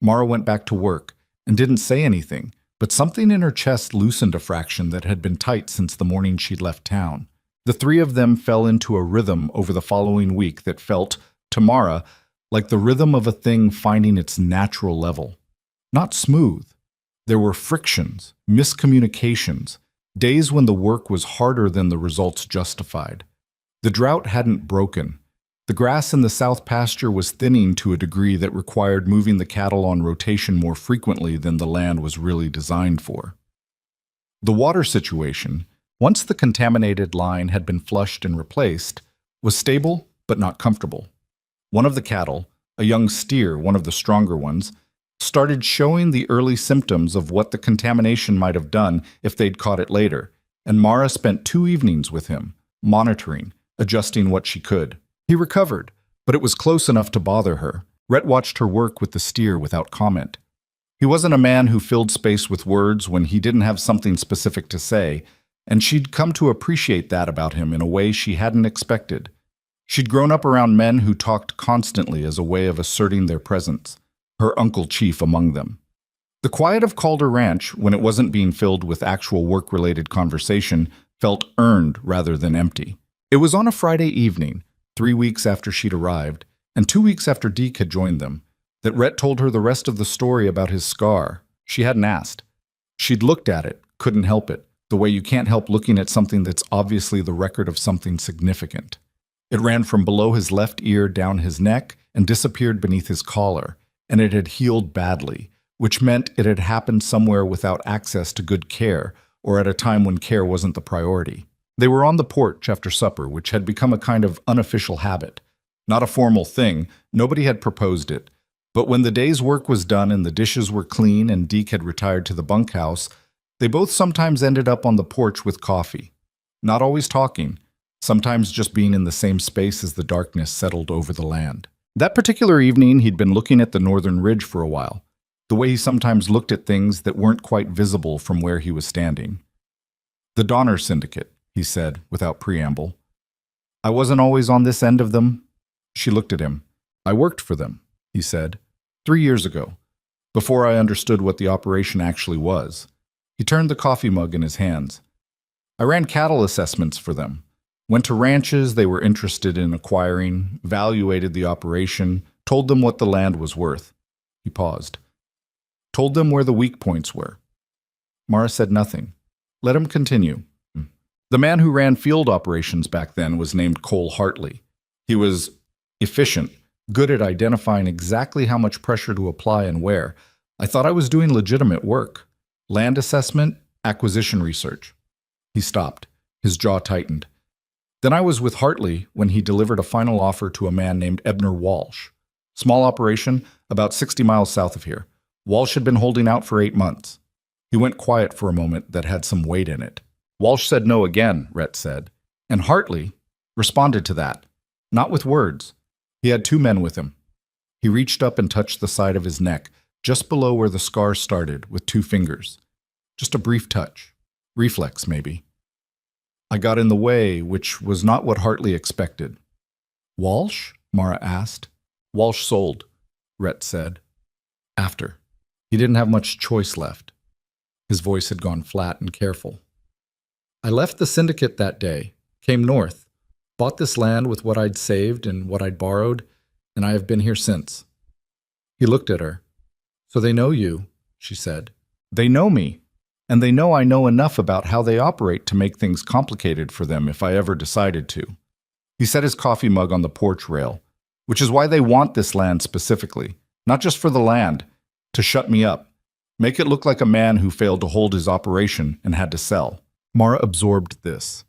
Mara went back to work and didn't say anything, but something in her chest loosened a fraction that had been tight since the morning she'd left town. The three of them fell into a rhythm over the following week that felt, to Mara, like the rhythm of a thing finding its natural level. Not smooth. There were frictions, miscommunications, days when the work was harder than the results justified. The drought hadn't broken. The grass in the south pasture was thinning to a degree that required moving the cattle on rotation more frequently than the land was really designed for. The water situation, once the contaminated line had been flushed and replaced, was stable but not comfortable. One of the cattle, a young steer, one of the stronger ones, started showing the early symptoms of what the contamination might have done if they'd caught it later, and Mara spent 2 evenings with him, monitoring, adjusting what she could. He recovered, but it was close enough to bother her. Rhett watched her work with the steer without comment. He wasn't a man who filled space with words when he didn't have something specific to say, and she'd come to appreciate that about him in a way she hadn't expected. She'd grown up around men who talked constantly as a way of asserting their presence, her Uncle Chief among them. The quiet of Calder Ranch, when it wasn't being filled with actual work-related conversation, felt earned rather than empty. It was on a Friday evening, 3 weeks after she'd arrived, and 2 weeks after Deke had joined them, that Rhett told her the rest of the story about his scar. She hadn't asked. She'd looked at it, couldn't help it, the way you can't help looking at something that's obviously the record of something significant. It ran from below his left ear down his neck and disappeared beneath his collar, and it had healed badly, which meant it had happened somewhere without access to good care, or at a time when care wasn't the priority. They were on the porch after supper, which had become a kind of unofficial habit. Not a formal thing, nobody had proposed it, but when the day's work was done and the dishes were clean and Deke had retired to the bunkhouse, they both sometimes ended up on the porch with coffee. Not always talking, sometimes just being in the same space as the darkness settled over the land. That particular evening, he'd been looking at the northern ridge for a while, the way he sometimes looked at things that weren't quite visible from where he was standing. The Donner Syndicate, he said, without preamble. I wasn't always on this end of them. She looked at him. I worked for them, he said, 3 years ago, before I understood what the operation actually was. He turned the coffee mug in his hands. I ran cattle assessments for them. Went to ranches they were interested in acquiring, evaluated the operation, told them what the land was worth. He paused. Told them where the weak points were. Mara said nothing. Let him continue. The man who ran field operations back then was named Cole Hartley. He was efficient, good at identifying exactly how much pressure to apply and where. I thought I was doing legitimate work. Land assessment, acquisition research. He stopped. His jaw tightened. Then I was with Hartley when he delivered a final offer to a man named Ebner Walsh. Small operation, about 60 miles south of here. Walsh had been holding out for 8 months. He went quiet for a moment that had some weight in it. Walsh said no again, Rhett said. And Hartley responded to that. Not with words. He had 2 men with him. He reached up and touched the side of his neck, just below where the scar started, with 2 fingers. Just a brief touch. Reflex, maybe. I got in the way, which was not what Hartley expected. Walsh? Mara asked. Walsh sold, Rhett said. After. He didn't have much choice left. His voice had gone flat and careful. I left the syndicate that day, came north, bought this land with what I'd saved and what I'd borrowed, and I have been here since. He looked at her. So they know you, she said. They know me, and they know I know enough about how they operate to make things complicated for them if I ever decided to. He set his coffee mug on the porch rail, which is why they want this land specifically, not just for the land, to shut me up, make it look like a man who failed to hold his operation and had to sell. Mara absorbed this.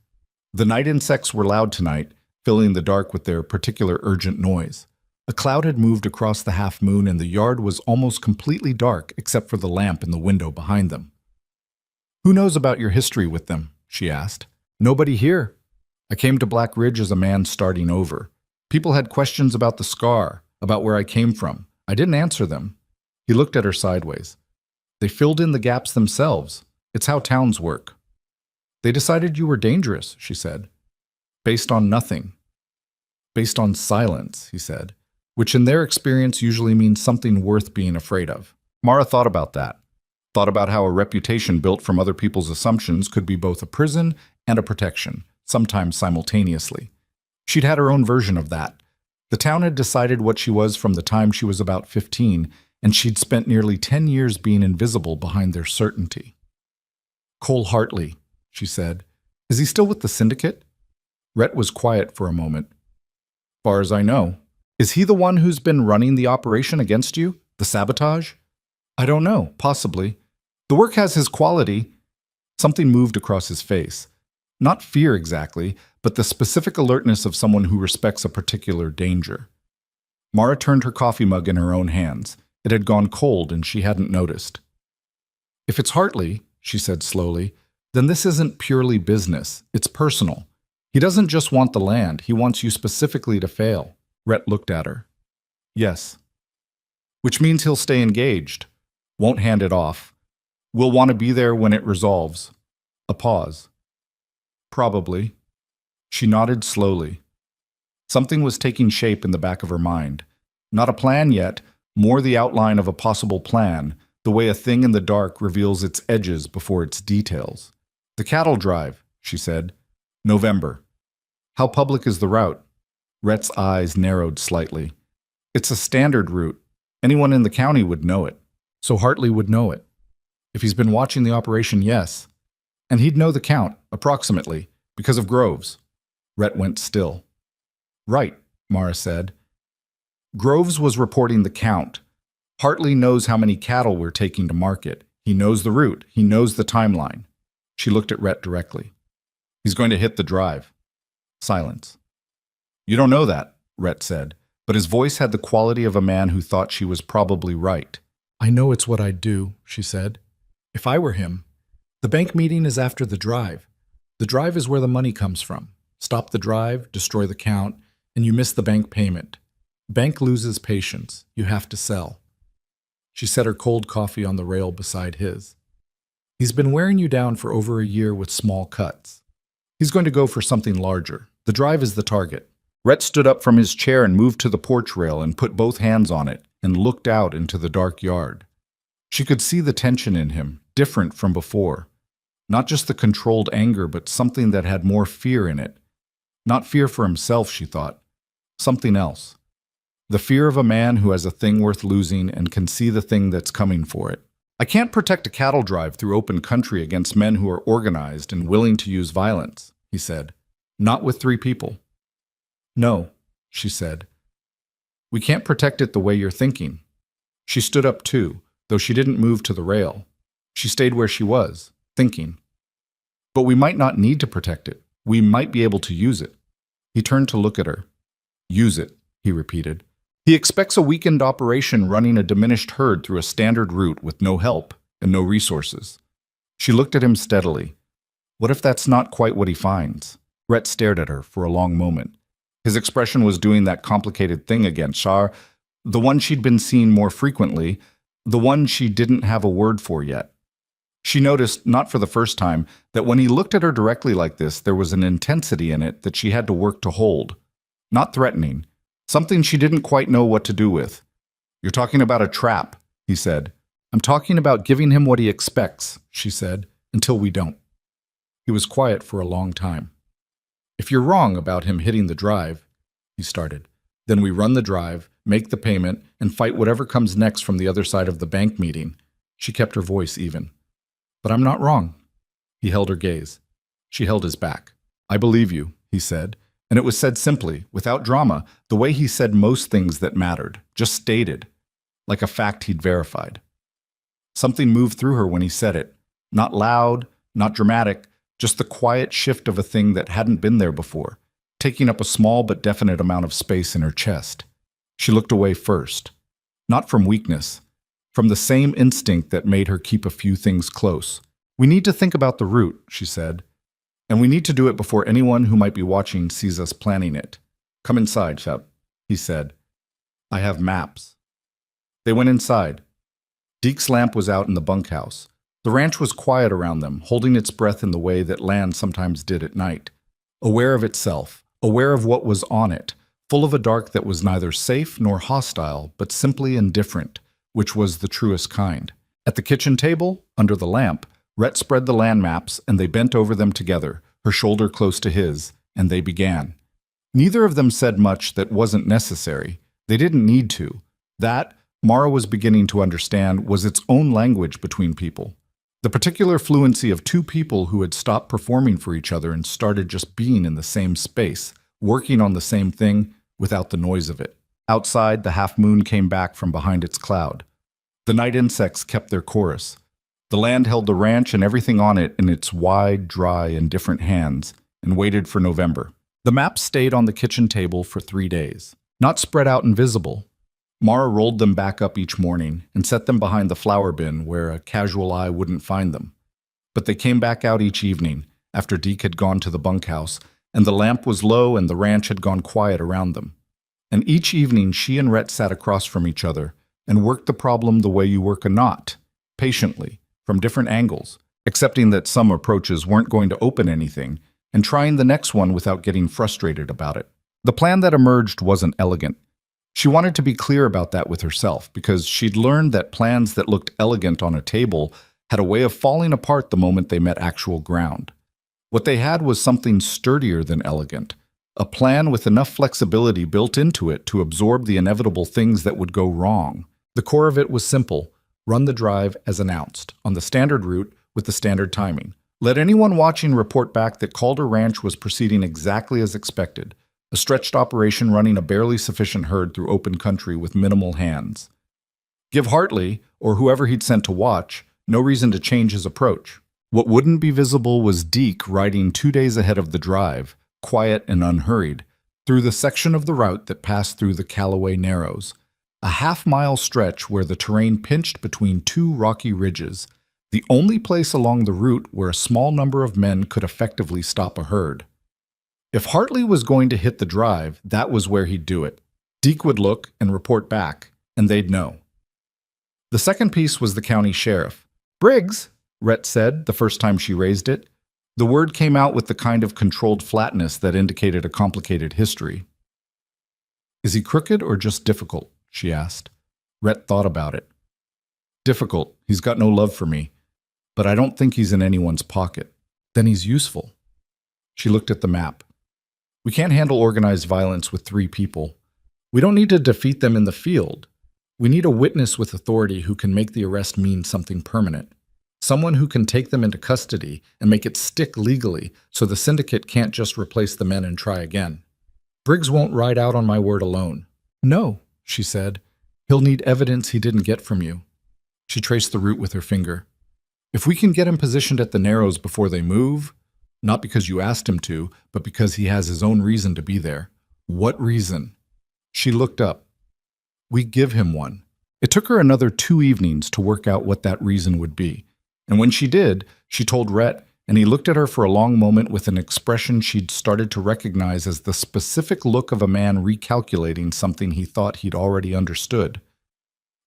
The night insects were loud tonight, filling the dark with their particular urgent noise. A cloud had moved across the half moon and the yard was almost completely dark except for the lamp in the window behind them. Who knows about your history with them? She asked. Nobody here. I came to Black Ridge as a man starting over. People had questions about the scar, about where I came from. I didn't answer them. He looked at her sideways. They filled in the gaps themselves. It's how towns work. They decided you were dangerous, she said. Based on nothing. Based on silence, he said, which in their experience usually means something worth being afraid of. Mara thought about that. Thought about how a reputation built from other people's assumptions could be both a prison and a protection, sometimes simultaneously. She'd had her own version of that. The town had decided what she was from the time she was about 15, and she'd spent nearly 10 years being invisible behind their certainty. Cole Hartley, she said. Is he still with the syndicate? Rhett was quiet for a moment. Far as I know. Is he the one who's been running the operation against you? The sabotage? I don't know, possibly. The work has his quality. Something moved across his face. Not fear exactly, but the specific alertness of someone who respects a particular danger. Mara turned her coffee mug in her own hands. It had gone cold and she hadn't noticed. If it's Hartley, she said slowly, then this isn't purely business. It's personal. He doesn't just want the land. He wants you specifically to fail. Rhett looked at her. Yes. Which means he'll stay engaged. Won't hand it off. Will want to be there when it resolves. A pause. Probably. She nodded slowly. Something was taking shape in the back of her mind. Not a plan yet, more the outline of a possible plan, the way a thing in the dark reveals its edges before its details. The cattle drive, she said. November. How public is the route? Rhett's eyes narrowed slightly. It's a standard route. Anyone in the county would know it. So Hartley would know it. If he's been watching the operation, yes. And he'd know the count, approximately, because of Groves. Rhett went still. Right, Mara said. Groves was reporting the count. Hartley knows how many cattle we're taking to market. He knows the route. He knows the timeline. She looked at Rhett directly. He's going to hit the drive. Silence. You don't know that, Rhett said, but his voice had the quality of a man who thought she was probably right. I know it's what I'd do, she said. If I were him. The bank meeting is after the drive. The drive is where the money comes from. Stop the drive, destroy the count, and you miss the bank payment. Bank loses patience. You have to sell. She set her cold coffee on the rail beside his. He's been wearing you down for over a year with small cuts. He's going to go for something larger. The drive is the target. Rhett stood up from his chair and moved to the porch rail and put both hands on it and looked out into the dark yard. She could see the tension in him, different from before. Not just the controlled anger, but something that had more fear in it. Not fear for himself, she thought. Something else. The fear of a man who has a thing worth losing and can see the thing that's coming for it. I can't protect a cattle drive through open country against men who are organized and willing to use violence, he said. Not with 3 people. No, she said. We can't protect it the way you're thinking. She stood up too, though she didn't move to the rail. She stayed where she was, thinking. But we might not need to protect it. We might be able to use it. He turned to look at her. Use it, he repeated. He expects a weakened operation running a diminished herd through a standard route with no help and no resources. She looked at him steadily. What if that's not quite what he finds? Rhett stared at her for a long moment. His expression was doing that complicated thing again, Shar, the one she'd been seeing more frequently, the one she didn't have a word for yet. She noticed, not for the first time, that when he looked at her directly like this, there was an intensity in it that she had to work to hold. Not threatening. Something she didn't quite know what to do with. You're talking about a trap, he said. I'm talking about giving him what he expects, she said, until we don't. He was quiet for a long time. If you're wrong about him hitting the drive, he started, then we run the drive, make the payment, and fight whatever comes next from the other side of the bank meeting. She kept her voice even. But I'm not wrong. He held her gaze. She held his back. I believe you, he said, and it was said simply, without drama, the way he said most things that mattered, just stated, like a fact he'd verified. Something moved through her when he said it. Not loud, not dramatic, just the quiet shift of a thing that hadn't been there before, taking up a small but definite amount of space in her chest. She looked away first. Not from weakness, from the same instinct that made her keep a few things close. We need to think about the route, she said. And we need to do it before anyone who might be watching sees us planning it. Come inside, Shep, he said. I have maps. They went inside. Deke's lamp was out in the bunkhouse. The ranch was quiet around them, holding its breath in the way that land sometimes did at night. aware of itself, aware of what was on it, full of a dark that was neither safe nor hostile, but simply indifferent, which was the truest kind. At the kitchen table, under the lamp, Rhett spread the land maps and they bent over them together, her shoulder close to his, and they began. Neither of them said much that wasn't necessary. They didn't need to. That, Mara was beginning to understand, was its own language between people. The particular fluency of two people who had stopped performing for each other and started just being in the same space, working on the same thing without the noise of it. Outside, the half-moon came back from behind its cloud. The night insects kept their chorus. The land held the ranch and everything on it in its wide, dry, indifferent hands, and waited for November. The maps stayed on the kitchen table for 3 days. Not spread out and visible. Mara rolled them back up each morning and set them behind the flour bin where a casual eye wouldn't find them. But they came back out each evening, after Deke had gone to the bunkhouse, and the lamp was low and the ranch had gone quiet around them. And each evening she and Rhett sat across from each other and worked the problem the way you work a knot, patiently, from different angles, accepting that some approaches weren't going to open anything, and trying the next one without getting frustrated about it. The plan that emerged wasn't elegant. She wanted to be clear about that with herself, because she'd learned that plans that looked elegant on a table had a way of falling apart the moment they met actual ground. What they had was something sturdier than elegant, a plan with enough flexibility built into it to absorb the inevitable things that would go wrong. The core of it was simple: run the drive as announced, on the standard route with the standard timing. Let anyone watching report back that Calder Ranch was proceeding exactly as expected, a stretched operation running a barely sufficient herd through open country with minimal hands. Give Hartley, or whoever he'd sent to watch, no reason to change his approach. What wouldn't be visible was Deke riding 2 days ahead of the drive, quiet and unhurried, through the section of the route that passed through the Callaway Narrows, a half-mile stretch where the terrain pinched between two rocky ridges, the only place along the route where a small number of men could effectively stop a herd. If Hartley was going to hit the drive, that was where he'd do it. Deke would look and report back, and they'd know. The second piece was the county sheriff. "Briggs," Rhett said the first time she raised it. The word came out with the kind of controlled flatness that indicated a complicated history. "Is he crooked or just difficult?" she asked. Rhett thought about it. "Difficult. He's got no love for me. But I don't think he's in anyone's pocket. Then he's useful." She looked at the map. "We can't handle organized violence with 3 people. We don't need to defeat them in the field. We need a witness with authority who can make the arrest mean something permanent. Someone who can take them into custody and make it stick legally so the syndicate can't just replace the men and try again. Briggs won't ride out on my word alone." "No," she said. "He'll need evidence he didn't get from you." She traced the route with her finger. "If we can get him positioned at the Narrows before they move, not because you asked him to, but because he has his own reason to be there." "What reason?" She looked up. "We give him one." It took her another 2 evenings to work out what that reason would be. And when she did, she told Rhett, and he looked at her for a long moment with an expression she'd started to recognize as the specific look of a man recalculating something he thought he'd already understood.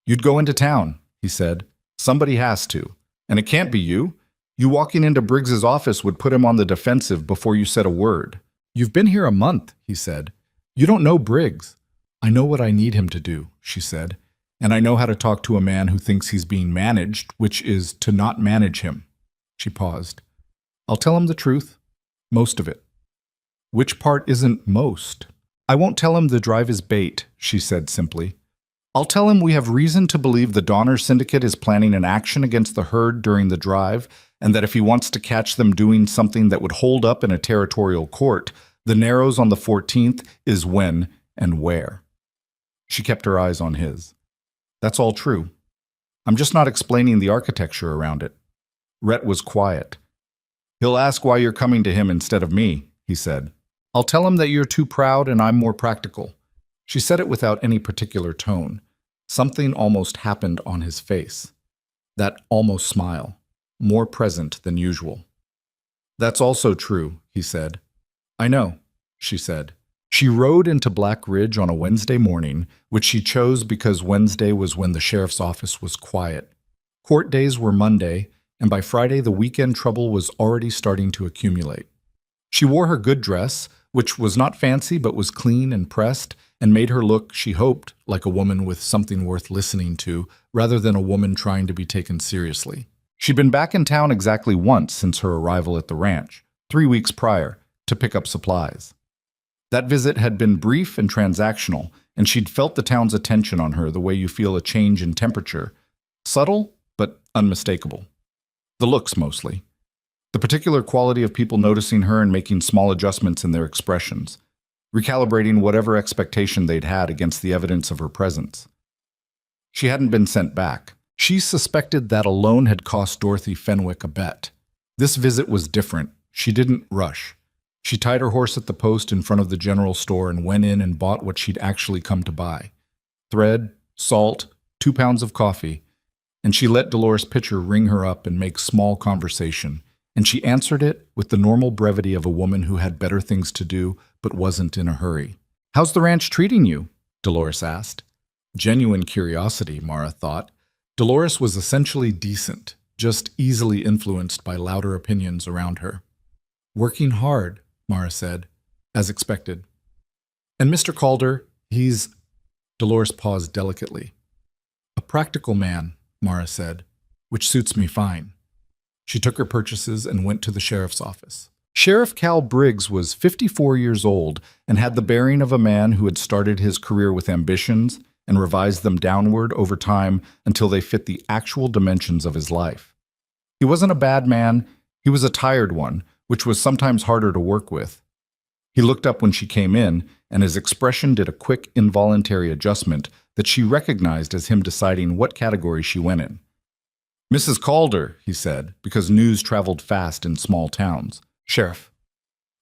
"You'd go into town," he said. "Somebody has to. And it can't be you. You walking into Briggs's office would put him on the defensive before you said a word." "You've been here a month," he said. "You don't know Briggs." "I know what I need him to do," she said. "And I know how to talk to a man who thinks he's being managed, which is to not manage him." She paused. "I'll tell him the truth. Most of it." "Which part isn't most?" "I won't tell him the drive is bait," she said simply. "I'll tell him we have reason to believe the Donner Syndicate is planning an action against the herd during the drive, and that if he wants to catch them doing something that would hold up in a territorial court, the Narrows on the 14th is when and where." She kept her eyes on his. "That's all true. I'm just not explaining the architecture around it." Rhett was quiet. "He'll ask why you're coming to him instead of me," he said. "I'll tell him that you're too proud and I'm more practical." She said it without any particular tone. Something almost happened on his face. That almost smile, more present than usual. "That's also true," he said. "I know," she said. She rode into Black Ridge on a Wednesday morning, which she chose because Wednesday was when the sheriff's office was quiet. Court days were Monday, and by Friday the weekend trouble was already starting to accumulate. She wore her good dress, which was not fancy but was clean and pressed, and made her look, she hoped, like a woman with something worth listening to, rather than a woman trying to be taken seriously. She'd been back in town exactly once since her arrival at the ranch, 3 weeks prior, to pick up supplies. That visit had been brief and transactional, and she'd felt the town's attention on her the way you feel a change in temperature, subtle but unmistakable. The looks, mostly. The particular quality of people noticing her and making small adjustments in their expressions, recalibrating whatever expectation they'd had against the evidence of her presence. She hadn't been sent back. She suspected that alone had cost Dorothy Fenwick a bet. This visit was different. She didn't rush. She tied her horse at the post in front of the general store and went in and bought what she'd actually come to buy. Thread, salt, 2 pounds of coffee, and she let Dolores Pitcher ring her up and make small conversation, and she answered it with the normal brevity of a woman who had better things to do but wasn't in a hurry. "How's the ranch treating you?" Dolores asked. Genuine curiosity, Mara thought. Dolores was essentially decent, just easily influenced by louder opinions around her. "Working hard," Mara said, as expected. "And Mr. Calder, he's—" Dolores paused delicately. "A practical man," Mara said, "which suits me fine." She took her purchases and went to the sheriff's office. Sheriff Cal Briggs was 54 years old and had the bearing of a man who had started his career with ambitions and revised them downward over time until they fit the actual dimensions of his life. He wasn't a bad man, he was a tired one, which was sometimes harder to work with. He looked up when she came in, and his expression did a quick, involuntary adjustment that she recognized as him deciding what category she went in. "Mrs. Calder," he said, because news traveled fast in small towns. "Sheriff."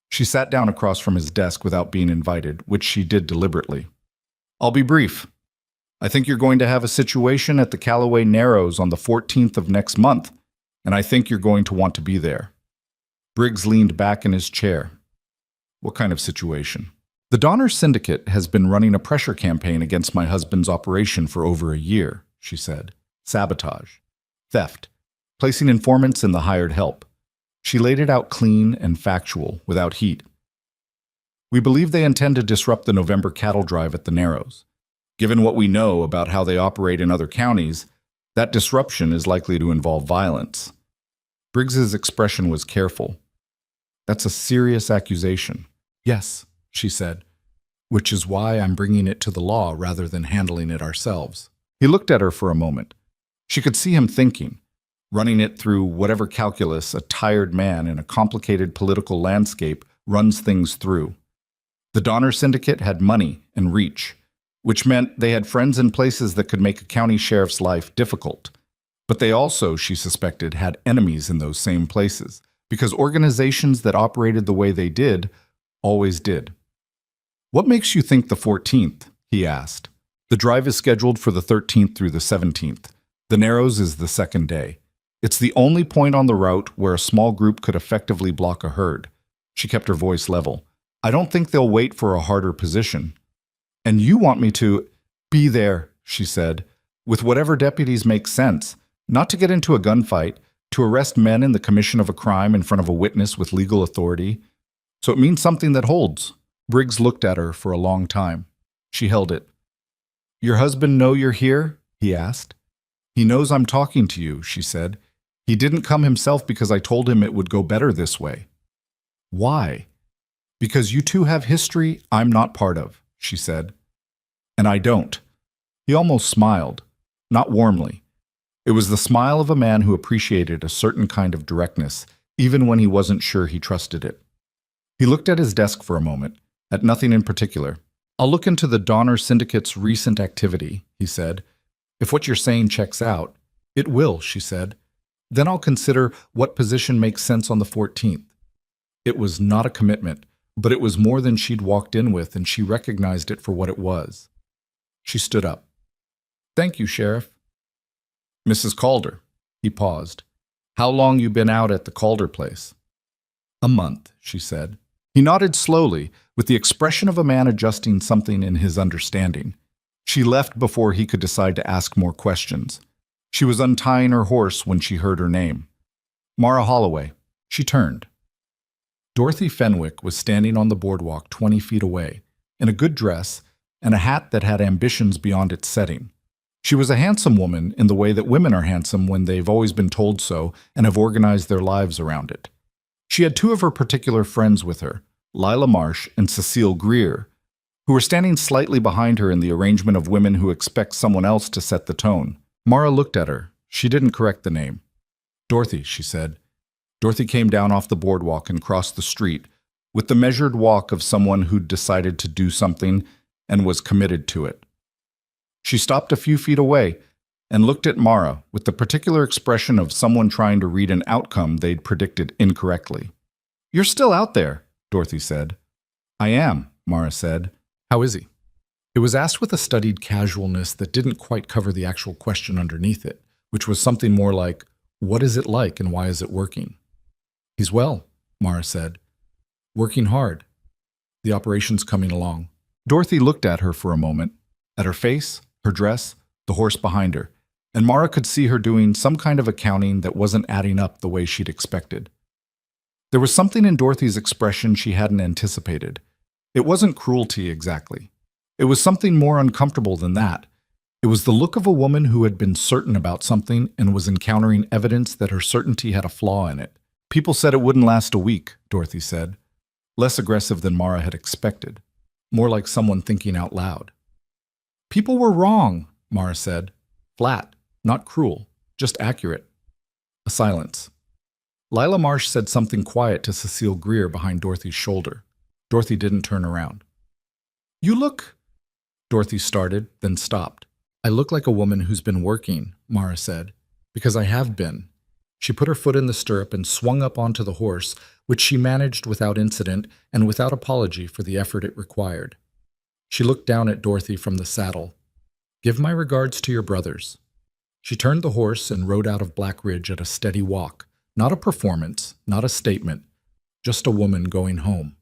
She sat down across from his desk without being invited, which she did deliberately. "I'll be brief. I think you're going to have a situation at the Callaway Narrows on the 14th of next month, and I think you're going to want to be there." Briggs leaned back in his chair. "What kind of situation?" "The Donner Syndicate has been running a pressure campaign against my husband's operation for over a year," she said. "Sabotage. Theft. Placing informants in the hired help." She laid it out clean and factual, without heat. "We believe they intend to disrupt the November cattle drive at the Narrows. Given what we know about how they operate in other counties, that disruption is likely to involve violence." Briggs's expression was careful. "That's a serious accusation." "Yes," she said, "which is why I'm bringing it to the law rather than handling it ourselves." He looked at her for a moment. She could see him thinking, running it through whatever calculus a tired man in a complicated political landscape runs things through. The Donner Syndicate had money and reach, which meant they had friends in places that could make a county sheriff's life difficult. But they also, she suspected, had enemies in those same places, because organizations that operated the way they did always did. "What makes you think the 14th?" he asked. "The drive is scheduled for the 13th through the 17th. The Narrows is the second day. It's the only point on the route where a small group could effectively block a herd." She kept her voice level. "I don't think they'll wait for a harder position." "And you want me to—" "Be there," she said, "with whatever deputies make sense, not to get into a gunfight, to arrest men in the commission of a crime in front of a witness with legal authority. So it means something that holds." Briggs looked at her for a long time. She held it. "Your husband know you're here?" he asked. "He knows I'm talking to you," she said. "He didn't come himself because I told him it would go better this way." "Why?" "Because you two have history I'm not part of," she said. "And I don't." He almost smiled, not warmly. It was the smile of a man who appreciated a certain kind of directness, even when he wasn't sure he trusted it. He looked at his desk for a moment, at nothing in particular. "I'll look into the Donner Syndicate's recent activity," he said. "If what you're saying checks out." "It will," she said. "Then I'll consider what position makes sense on the 14th. It was not a commitment, but it was more than she'd walked in with, and she recognized it for what it was. She stood up. "Thank you, Sheriff." "Mrs. Calder." He paused. "How long you been out at the Calder place?" "A month," she said. He nodded slowly, with the expression of a man adjusting something in his understanding. She left before he could decide to ask more questions. She was untying her horse when she heard her name. "Mara Holloway." She turned. Dorothy Fenwick was standing on the boardwalk 20 feet away, in a good dress and a hat that had ambitions beyond its setting. She was a handsome woman in the way that women are handsome when they've always been told so and have organized their lives around it. She had two of her particular friends with her, Lila Marsh and Cecile Greer, who were standing slightly behind her in the arrangement of women who expect someone else to set the tone. Mara looked at her. She didn't correct the name. "Dorothy," she said. Dorothy came down off the boardwalk and crossed the street, with the measured walk of someone who'd decided to do something and was committed to it. She stopped a few feet away and looked at Mara with the particular expression of someone trying to read an outcome they'd predicted incorrectly. "You're still out there," Dorothy said. "I am," Mara said. "How is he?" It was asked with a studied casualness that didn't quite cover the actual question underneath it, which was something more like, "What is it like and why is it working?" "He's well," Mara said. "Working hard. The operation's coming along." Dorothy looked at her for a moment, at her face, her dress, the horse behind her, and Mara could see her doing some kind of accounting that wasn't adding up the way she'd expected. There was something in Dorothy's expression she hadn't anticipated. It wasn't cruelty exactly. It was something more uncomfortable than that. It was the look of a woman who had been certain about something and was encountering evidence that her certainty had a flaw in it. "People said it wouldn't last a week," Dorothy said. Less aggressive than Mara had expected. More like someone thinking out loud. "People were wrong," Mara said. Flat, not cruel, just accurate. A silence. Lila Marsh said something quiet to Cecile Greer behind Dorothy's shoulder. Dorothy didn't turn around. "You look—" Dorothy started, then stopped. "I look like a woman who's been working," Mara said, "because I have been." She put her foot in the stirrup and swung up onto the horse, which she managed without incident and without apology for the effort it required. She looked down at Dorothy from the saddle. "Give my regards to your brothers." She turned the horse and rode out of Black Ridge at a steady walk, not a performance, not a statement, just a woman going home.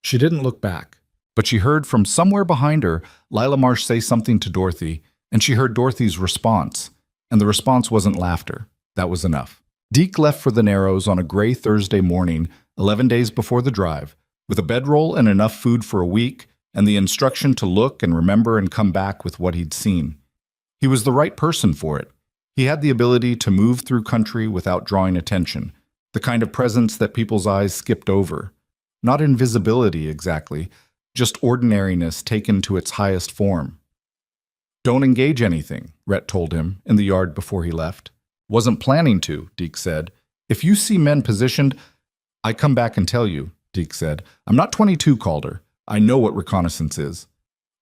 She didn't look back, but she heard from somewhere behind her Lila Marsh say something to Dorothy, and she heard Dorothy's response, and the response wasn't laughter. That was enough. Deke left for the Narrows on a gray Thursday morning, 11 days before the drive, with a bedroll and enough food for a week, and the instruction to look and remember and come back with what he'd seen. He was the right person for it. He had the ability to move through country without drawing attention, the kind of presence that people's eyes skipped over. Not invisibility exactly, just ordinariness taken to its highest form. "Don't engage anything," Rhett told him in the yard before he left. "Wasn't planning to," Deke said. "If you see men positioned—" "I come back and tell you," Deke said. "I'm not 22, Calder. I know what reconnaissance is."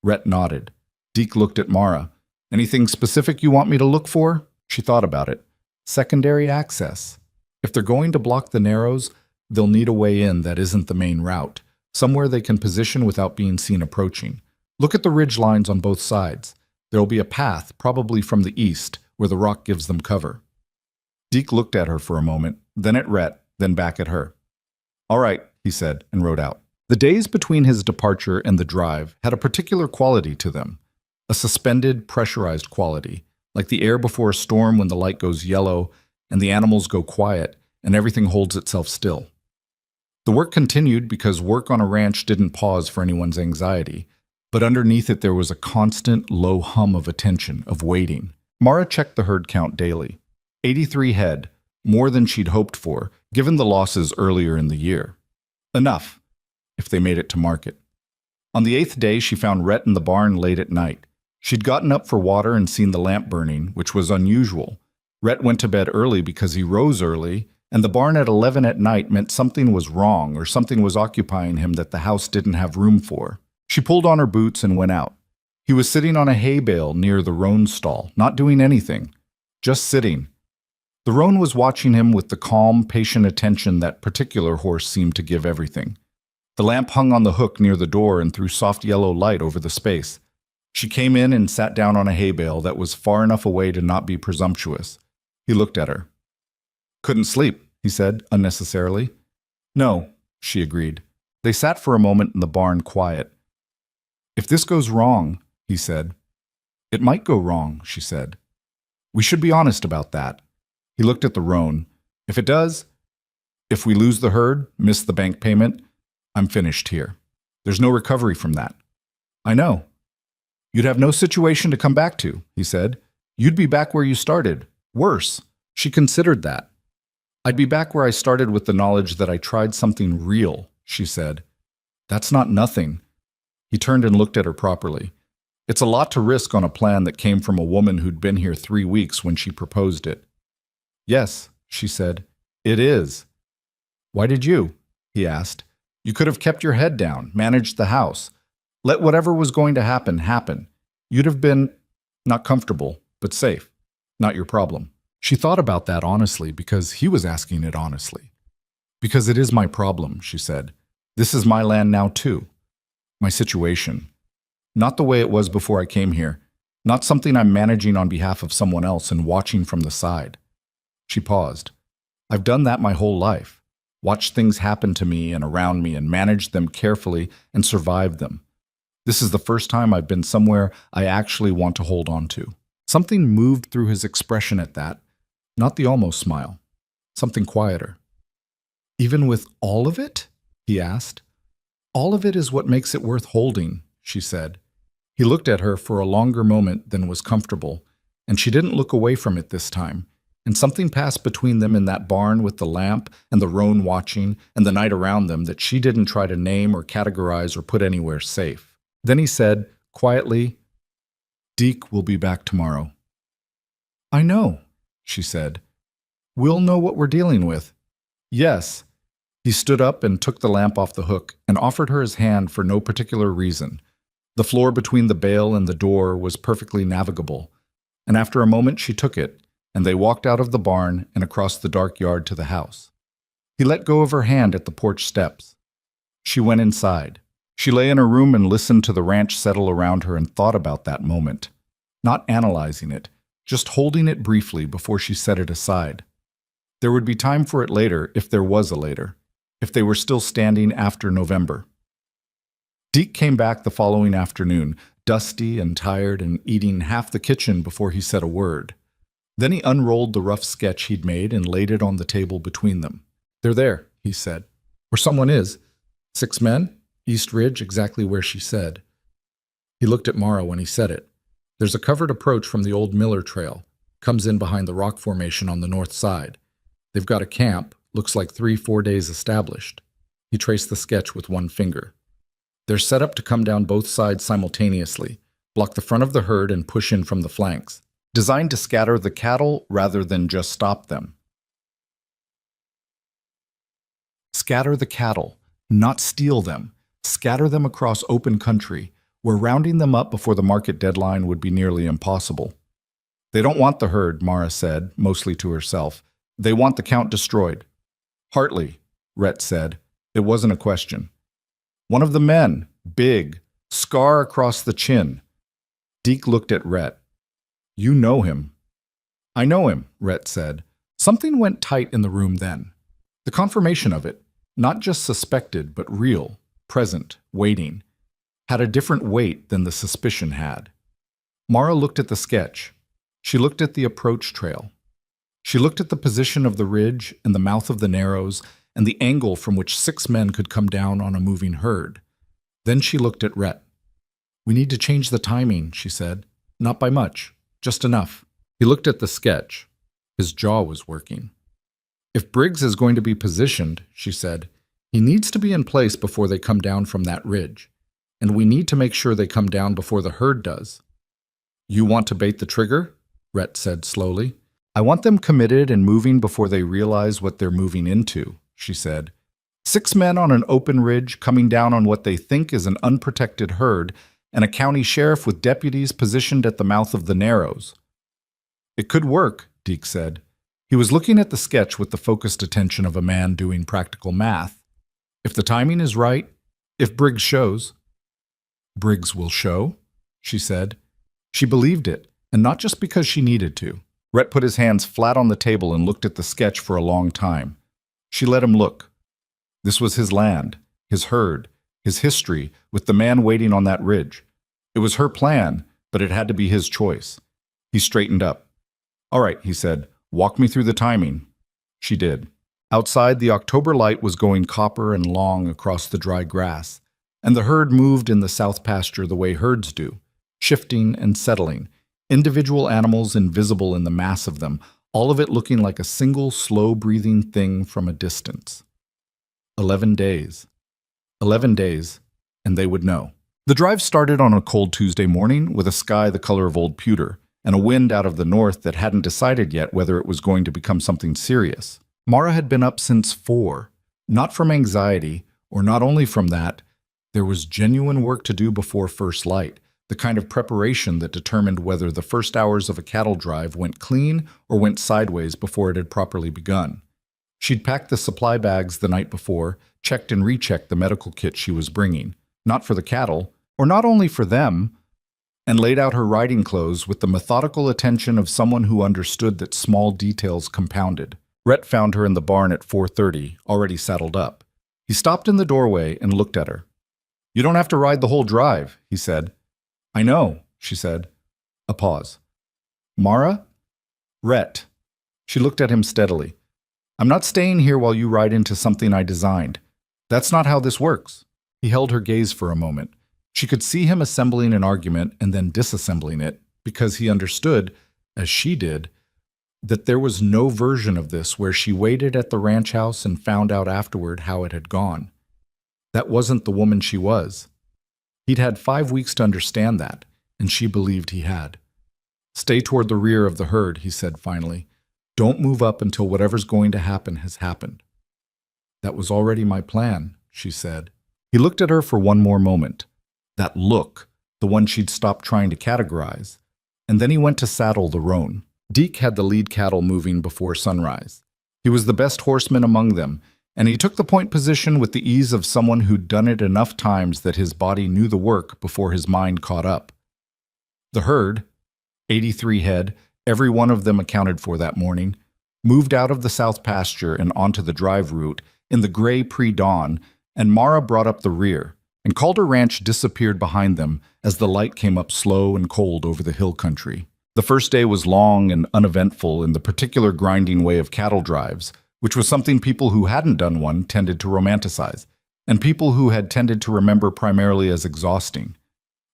Rhett nodded. Deke looked at Mara. "Anything specific you want me to look for?" She thought about it. "Secondary access. If they're going to block the Narrows, they'll need a way in that isn't the main route, somewhere they can position without being seen approaching. Look at the ridge lines on both sides. There'll be a path, probably from the east, where the rock gives them cover." Deke looked at her for a moment, then at Rhett, then back at her. "All right," he said, and rode out. The days between his departure and the drive had a particular quality to them, a suspended, pressurized quality, like the air before a storm when the light goes yellow and the animals go quiet and everything holds itself still. The work continued because work on a ranch didn't pause for anyone's anxiety, but underneath it there was a constant, low hum of attention, of waiting. Mara checked the herd count daily. 83 head, more than she'd hoped for, given the losses earlier in the year. Enough, if they made it to market. On the 8th day, she found Rhett in the barn late at night. She'd gotten up for water and seen the lamp burning, which was unusual. Rhett went to bed early because he rose early, and the barn at 11 at night meant something was wrong or something was occupying him that the house didn't have room for. She pulled on her boots and went out. He was sitting on a hay bale near the roan stall, not doing anything, just sitting. The roan was watching him with the calm, patient attention that particular horse seemed to give everything. The lamp hung on the hook near the door and threw soft yellow light over the space. She came in and sat down on a hay bale that was far enough away to not be presumptuous. He looked at her. "Couldn't sleep," he said, unnecessarily. "No," she agreed. They sat for a moment in the barn quiet. "If this goes wrong," he said. "It might go wrong," she said. "We should be honest about that." He looked at the roan. "If it does, If we lose the herd, miss the bank payment, I'm finished here. There's no recovery from that. I know. You'd have no situation to come back to, he said. You'd be back where you started. Worse. She considered that. I'd be back where I started with the knowledge that I tried something real, she said. That's not nothing. He turned and looked at her properly. It's a lot to risk on a plan that came from a woman who'd been here 3 weeks when she proposed it. Yes, she said. It is. Why did you? He asked. You could have kept your head down, managed the house. Let whatever was going to happen, happen. You'd have been not comfortable, but safe. Not your problem. She thought about that honestly because he was asking it honestly. Because it is my problem, she said. This is my land now too. My situation. Not the way it was before I came here. Not something I'm managing on behalf of someone else and watching from the side. She paused. I've done that my whole life. Watched things happen to me and around me and managed them carefully and survived them. This is the first time I've been somewhere I actually want to hold on to. Something moved through his expression at that, not the almost smile. Something quieter. Even with all of it? He asked. All of it is what makes it worth holding, she said. He looked at her for a longer moment than was comfortable, and she didn't look away from it this time, and something passed between them in that barn with the lamp and the roan watching and the night around them that she didn't try to name or categorize or put anywhere safe. Then he said, quietly, Deke will be back tomorrow. I know, she said. We'll know what we're dealing with. Yes. He stood up and took the lamp off the hook and offered her his hand for no particular reason. The floor between the bale and the door was perfectly navigable, and after a moment she took it, and they walked out of the barn and across the dark yard to the house. He let go of her hand at the porch steps. She went inside. She lay in her room and listened to the ranch settle around her and thought about that moment, not analyzing it, just holding it briefly before she set it aside. There would be time for it later if there was a later, if they were still standing after November. Deke came back the following afternoon, dusty and tired and eating half the kitchen before he said a word. Then he unrolled the rough sketch he'd made and laid it on the table between them. They're there, he said. Where someone is. 6 men? East Ridge, exactly where she said. He looked at Mara when he said it. There's a covered approach from the old Miller Trail. Comes in behind the rock formation on the north side. They've got a camp, looks like 3-4 days established. He traced the sketch with one finger. They're set up to come down both sides simultaneously, block the front of the herd and push in from the flanks. Designed to scatter the cattle rather than just stop them. Scatter the cattle, not steal them. Scatter them across open country, where rounding them up before the market deadline would be nearly impossible. They don't want the herd, Mara said, mostly to herself. They want the count destroyed. Hartley, Rhett said. It wasn't a question. One of the men, big, scar across the chin. Deke looked at Rhett. You know him. I know him, Rhett said. Something went tight in the room then. The confirmation of it, not just suspected, but real, present, waiting, had a different weight than the suspicion had. Mara looked at the sketch. She looked at the approach trail. She looked at the position of the ridge and the mouth of the narrows and the angle from which 6 men could come down on a moving herd. Then she looked at Rhett. We need to change the timing, she said. Not by much, just enough. He looked at the sketch. His jaw was working. If Briggs is going to be positioned, she said, he needs to be in place before they come down from that ridge. And we need to make sure they come down before the herd does. You want to bait the trigger? Rhett said slowly. I want them committed and moving before they realize what they're moving into, she said. 6 men on an open ridge coming down on what they think is an unprotected herd and a county sheriff with deputies positioned at the mouth of the narrows. It could work, Deke said. He was looking at the sketch with the focused attention of a man doing practical math. If the timing is right, if Briggs shows. Briggs will show, she said. She believed it, and not just because she needed to. Rhett put his hands flat on the table and looked at the sketch for a long time. She let him look. This was his land, his herd, his history, with the man waiting on that ridge. It was her plan, but it had to be his choice. He straightened up. All right, he said, walk me through the timing. She did. Outside, the October light was going copper and long across the dry grass, and the herd moved in the south pasture the way herds do, shifting and settling, individual animals invisible in the mass of them, all of it looking like a single slow-breathing thing from a distance. 11 days. 11 days, and they would know. The drive started on a cold Tuesday morning with a sky the color of old pewter and a wind out of the north that hadn't decided yet whether it was going to become something serious. Mara had been up since 4, not from anxiety, or not only from that. There was genuine work to do before first light, the kind of preparation that determined whether the first hours of a cattle drive went clean or went sideways before it had properly begun. She'd packed the supply bags the night before, checked and rechecked the medical kit she was bringing, not for the cattle, or not only for them, and laid out her riding clothes with the methodical attention of someone who understood that small details compounded. Rhett found her in the barn at 4:30, already saddled up. He stopped in the doorway and looked at her. "You don't have to ride the whole drive," he said. "I know," she said. A pause. "Mara?" "Rhett." She looked at him steadily. "I'm not staying here while you ride into something I designed. That's not how this works." He held her gaze for a moment. She could see him assembling an argument and then disassembling it, because he understood, as she did, that there was no version of this where she waited at the ranch house and found out afterward how it had gone. That wasn't the woman she was. He'd had 5 weeks to understand that, and she believed he had. "Stay toward the rear of the herd," he said finally. "Don't move up until whatever's going to happen has happened." "That was already my plan," she said. He looked at her for one more moment. That look, the one she'd stopped trying to categorize. And then he went to saddle the roan. Deke had the lead cattle moving before sunrise. He was the best horseman among them, and he took the point position with the ease of someone who'd done it enough times that his body knew the work before his mind caught up. The herd, 83 head, every one of them accounted for that morning, moved out of the south pasture and onto the drive route in the gray pre-dawn, and Mara brought up the rear, and Calder Ranch disappeared behind them as the light came up slow and cold over the hill country. The first day was long and uneventful in the particular grinding way of cattle drives, which was something people who hadn't done one tended to romanticize, and people who had tended to remember primarily as exhausting.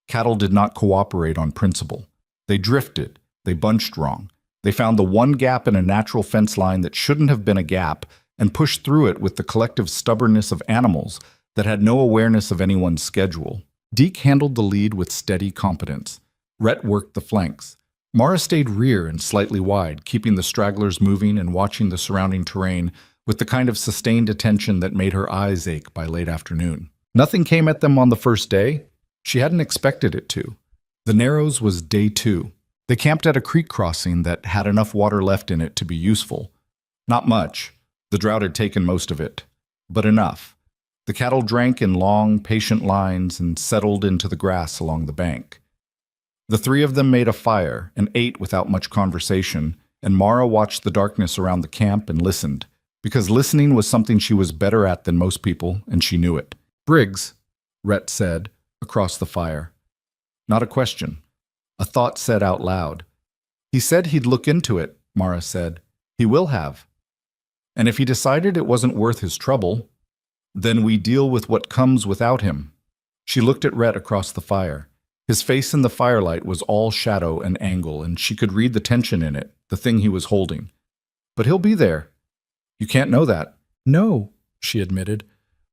Cattle did not cooperate on principle. They drifted, they bunched wrong. They found the one gap in a natural fence line that shouldn't have been a gap and pushed through it with the collective stubbornness of animals that had no awareness of anyone's schedule. Deke handled the lead with steady competence. Rhett worked the flanks. Mara stayed rear and slightly wide, keeping the stragglers moving and watching the surrounding terrain with the kind of sustained attention that made her eyes ache by late afternoon. Nothing came at them on the first day. She hadn't expected it to. The Narrows was day 2. They camped at a creek crossing that had enough water left in it to be useful. Not much. The drought had taken most of it, but enough. The cattle drank in long, patient lines and settled into the grass along the bank. The 3 of them made a fire and ate without much conversation, and Mara watched the darkness around the camp and listened, because listening was something she was better at than most people, and she knew it. "Briggs," Rhett said, across the fire. Not a question. A thought said out loud. "He said he'd look into it," Mara said. "He will have. And if he decided it wasn't worth his trouble, then we deal with what comes without him." She looked at Rhett across the fire. His face in the firelight was all shadow and angle, and she could read the tension in it, the thing he was holding. "But he'll be there. You can't know that." "No," she admitted,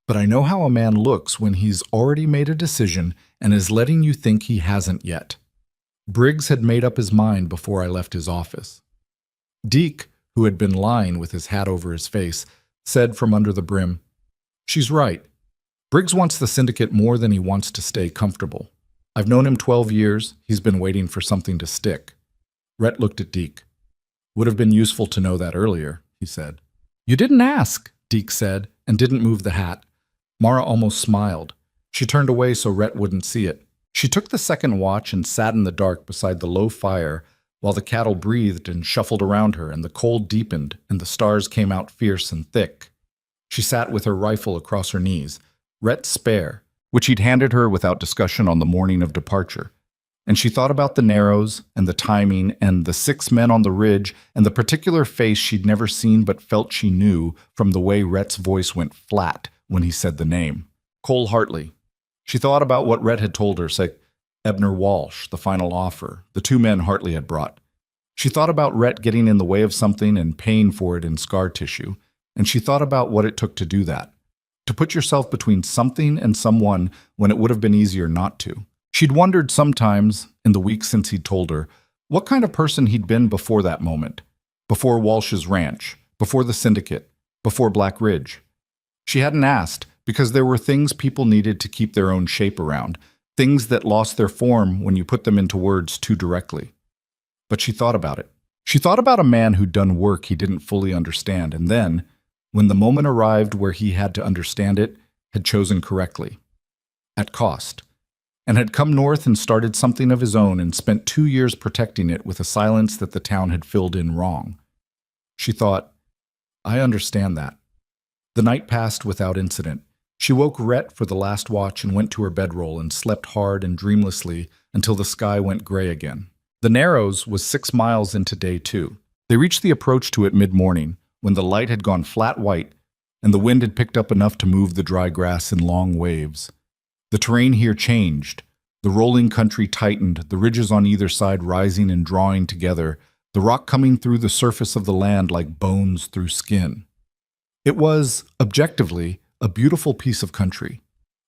"but I know how a man looks when he's already made a decision and is letting you think he hasn't yet." Briggs had made up his mind before I left his office. Deke, who had been lying with his hat over his face, said from under the brim, "She's right. Briggs wants the syndicate more than he wants to stay comfortable. I've known him 12 years. He's been waiting for something to stick." Rhett looked at Deke. "Would have been useful to know that earlier," he said. "You didn't ask," Deke said, and didn't move the hat. Mara almost smiled. She turned away so Rhett wouldn't see it. She took the second watch and sat in the dark beside the low fire while the cattle breathed and shuffled around her and the cold deepened and the stars came out fierce and thick. She sat with her rifle across her knees, Rhett's spare, which he'd handed her without discussion on the morning of departure. And she thought about the Narrows and the timing and the 6 men on the ridge and the particular face she'd never seen but felt she knew from the way Rhett's voice went flat when he said the name. Cole Hartley. She thought about what Rhett had told her, say Ebner Walsh, the final offer, the 2 men Hartley had brought. She thought about Rhett getting in the way of something and paying for it in scar tissue, and she thought about what it took to do that. To put yourself between something and someone when it would have been easier not to. She'd wondered sometimes, in the weeks since he'd told her, what kind of person he'd been before that moment, before Walsh's ranch, before the syndicate, before Black Ridge. She hadn't asked, because there were things people needed to keep their own shape around, things that lost their form when you put them into words too directly. But she thought about it. She thought about a man who'd done work he didn't fully understand, and then, when the moment arrived where he had to understand it, had chosen correctly. At cost. And had come north and started something of his own and spent 2 years protecting it with a silence that the town had filled in wrong. She thought, I understand that. The night passed without incident. She woke Rhett for the last watch and went to her bedroll and slept hard and dreamlessly until the sky went gray again. The Narrows was 6 miles into day 2. They reached the approach to it mid-morning, when the light had gone flat white and the wind had picked up enough to move the dry grass in long waves. The terrain here changed. The rolling country tightened, the ridges on either side rising and drawing together, the rock coming through the surface of the land like bones through skin. It was, objectively, a beautiful piece of country.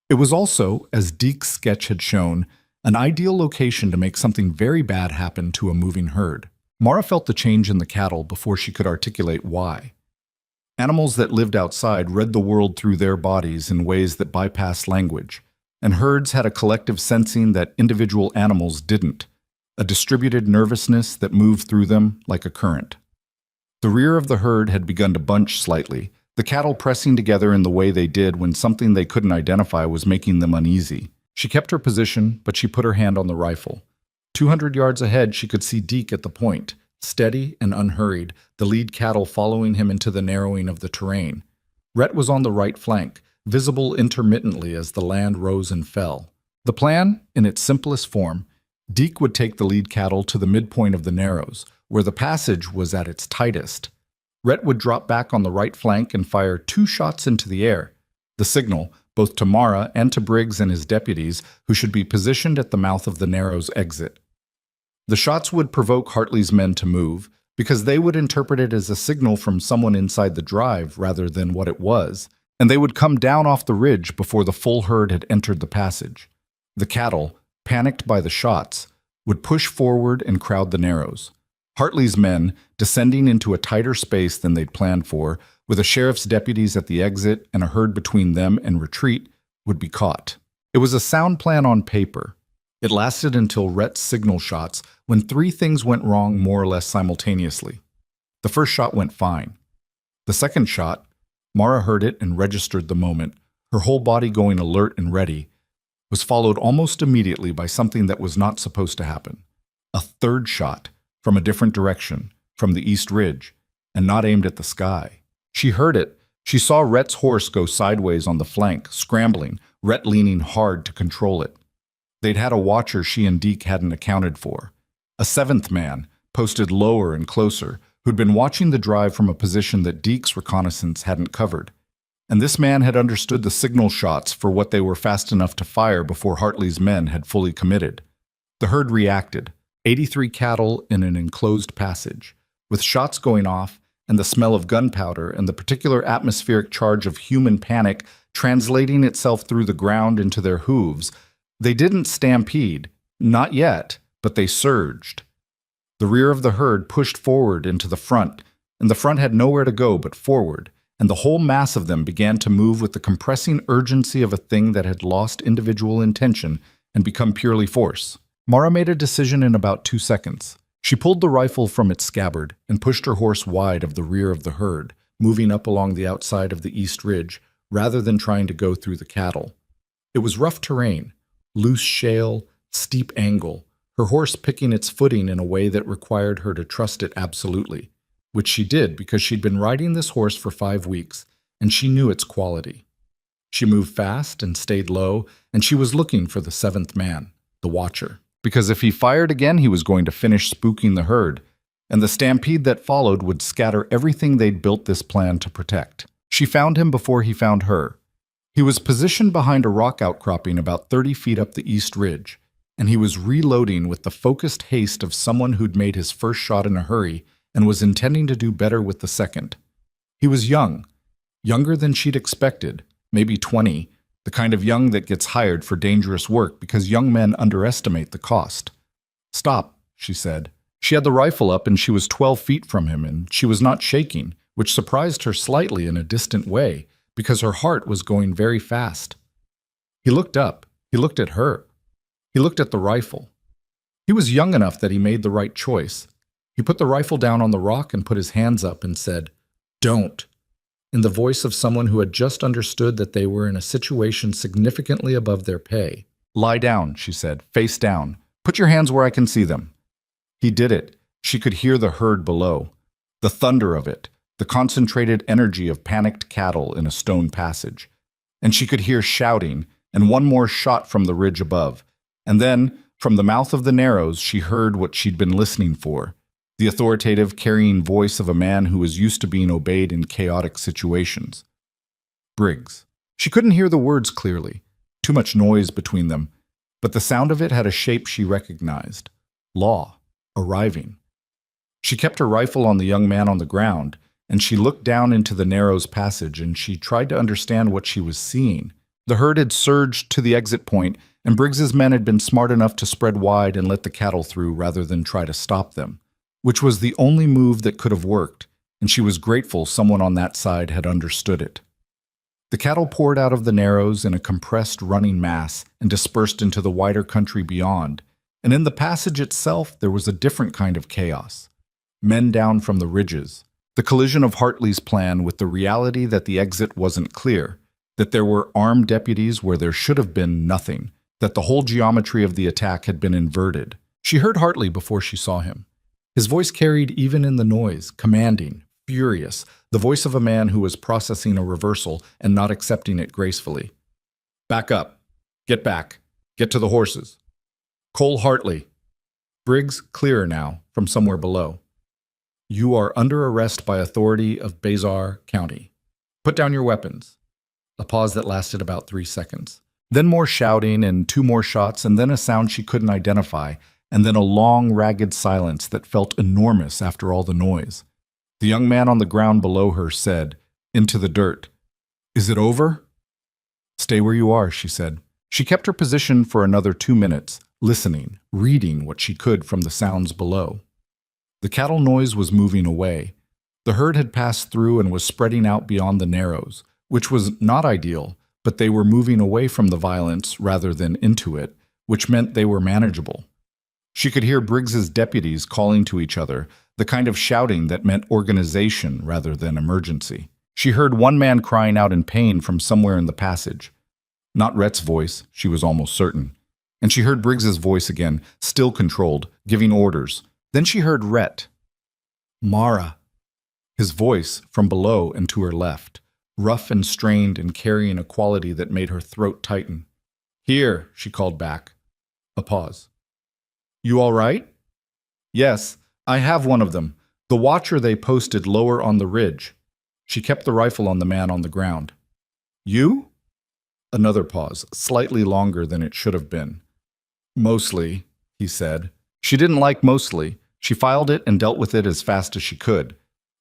It was also, as Deke's sketch had shown, an ideal location to make something very bad happen to a moving herd. Mara felt the change in the cattle before she could articulate why. Animals that lived outside read the world through their bodies in ways that bypassed language, and herds had a collective sensing that individual animals didn't, a distributed nervousness that moved through them like a current. The rear of the herd had begun to bunch slightly, the cattle pressing together in the way they did when something they couldn't identify was making them uneasy. She kept her position, but she put her hand on the rifle. 200 yards ahead, she could see Deke at the point, steady and unhurried, the lead cattle following him into the narrowing of the terrain. Rhett was on the right flank, visible intermittently as the land rose and fell. The plan, in its simplest form, Deke would take the lead cattle to the midpoint of the Narrows, where the passage was at its tightest. Rhett would drop back on the right flank and fire 2 shots into the air, the signal, both to Mara and to Briggs and his deputies, who should be positioned at the mouth of the Narrows exit. The shots would provoke Hartley's men to move, because they would interpret it as a signal from someone inside the drive rather than what it was, and they would come down off the ridge before the full herd had entered the passage. The cattle, panicked by the shots, would push forward and crowd the Narrows. Hartley's men, descending into a tighter space than they'd planned for, with a sheriff's deputies at the exit and a herd between them and retreat, would be caught. It was a sound plan on paper. It lasted until Rhett's signal shots, when 3 things went wrong more or less simultaneously. The first shot went fine. The second shot, Mara heard it and registered the moment, her whole body going alert and ready, was followed almost immediately by something that was not supposed to happen. A third shot, from a different direction, from the East Ridge, and not aimed at the sky. She heard it. She saw Rhett's horse go sideways on the flank, scrambling, Rhett leaning hard to control it. They'd had a watcher she and Deke hadn't accounted for. A 7th man, posted lower and closer, who'd been watching the drive from a position that Deke's reconnaissance hadn't covered. And this man had understood the signal shots for what they were fast enough to fire before Hartley's men had fully committed. The herd reacted, 83 cattle in an enclosed passage, with shots going off and the smell of gunpowder and the particular atmospheric charge of human panic translating itself through the ground into their hooves. They didn't stampede, not yet, but they surged. The rear of the herd pushed forward into the front, and the front had nowhere to go but forward, and the whole mass of them began to move with the compressing urgency of a thing that had lost individual intention and become purely force. Mara made a decision in about 2 seconds. She pulled the rifle from its scabbard and pushed her horse wide of the rear of the herd, moving up along the outside of the East Ridge rather than trying to go through the cattle. It was rough terrain, loose shale, steep angle, her horse picking its footing in a way that required her to trust it absolutely, which she did because she'd been riding this horse for 5 weeks, and she knew its quality. She moved fast and stayed low, and she was looking for the 7th man, the watcher. because if he fired again, he was going to finish spooking the herd, and the stampede that followed would scatter everything they'd built this plan to protect. She found him before he found her. He was positioned behind a rock outcropping about 30 feet up the east ridge, and he was reloading with the focused haste of someone who'd made his first shot in a hurry and was intending to do better with the second. He was young, younger than she'd expected, maybe 20, the kind of young that gets hired for dangerous work because young men underestimate the cost. "Stop," she said. She had the rifle up and she was 12 feet from him, and she was not shaking, which surprised her slightly in a distant way because her heart was going very fast. He looked up. He looked at her. He looked at the rifle. He was young enough that he made the right choice. He put the rifle down on the rock and put his hands up and said, "Don't," in the voice of someone who had just understood that they were in a situation significantly above their pay. "Lie down," she said, "face down. Put your hands where I can see them." He did it. She could hear the herd below, the thunder of it, the concentrated energy of panicked cattle in a stone passage. And she could hear shouting and one more shot from the ridge above. And then, from the mouth of the Narrows, she heard what she'd been listening for, the authoritative, carrying voice of a man who was used to being obeyed in chaotic situations. Briggs. She couldn't hear the words clearly, too much noise between them, but the sound of it had a shape she recognized. Law. Arriving. She kept her rifle on the young man on the ground, and she looked down into the Narrows passage, and she tried to understand what she was seeing. The herd had surged to the exit point, and Briggs's men had been smart enough to spread wide and let the cattle through rather than try to stop them, which was the only move that could have worked, and she was grateful someone on that side had understood it. The cattle poured out of the Narrows in a compressed running mass and dispersed into the wider country beyond, and in the passage itself there was a different kind of chaos. Men down from the ridges, the collision of Hartley's plan with the reality that the exit wasn't clear, that there were armed deputies where there should have been nothing, that the whole geometry of the attack had been inverted. She heard Hartley before she saw him. His voice carried even in the noise, commanding, furious, the voice of a man who was processing a reversal and not accepting it gracefully. "Back up. Get back. Get to the horses." "Cole Hartley." Briggs, clearer now, from somewhere below. "You are under arrest by authority of Bazar County. Put down your weapons." A pause that lasted about 3 seconds. Then more shouting and 2 more shots, and then a sound she couldn't identify, and then a long, ragged silence that felt enormous after all the noise. The young man on the ground below her said, into the dirt, "Is it over?" "Stay where you are," she said. She kept her position for another 2 minutes, listening, reading what she could from the sounds below. The cattle noise was moving away. The herd had passed through and was spreading out beyond the Narrows, which was not ideal, but they were moving away from the violence rather than into it, which meant they were manageable. She could hear Briggs's deputies calling to each other, the kind of shouting that meant organization rather than emergency. She heard one man crying out in pain from somewhere in the passage. Not Rhett's voice, she was almost certain. And she heard Briggs's voice again, still controlled, giving orders. Then she heard Rhett. "Mara." His voice from below and to her left, rough and strained and carrying a quality that made her throat tighten. "Here," she called back. A pause. "You all right?" "Yes, I have one of them. The watcher they posted lower on the ridge." She kept the rifle on the man on the ground. "You?" Another pause, slightly longer than it should have been. "Mostly," he said. She didn't like mostly. She filed it and dealt with it as fast as she could.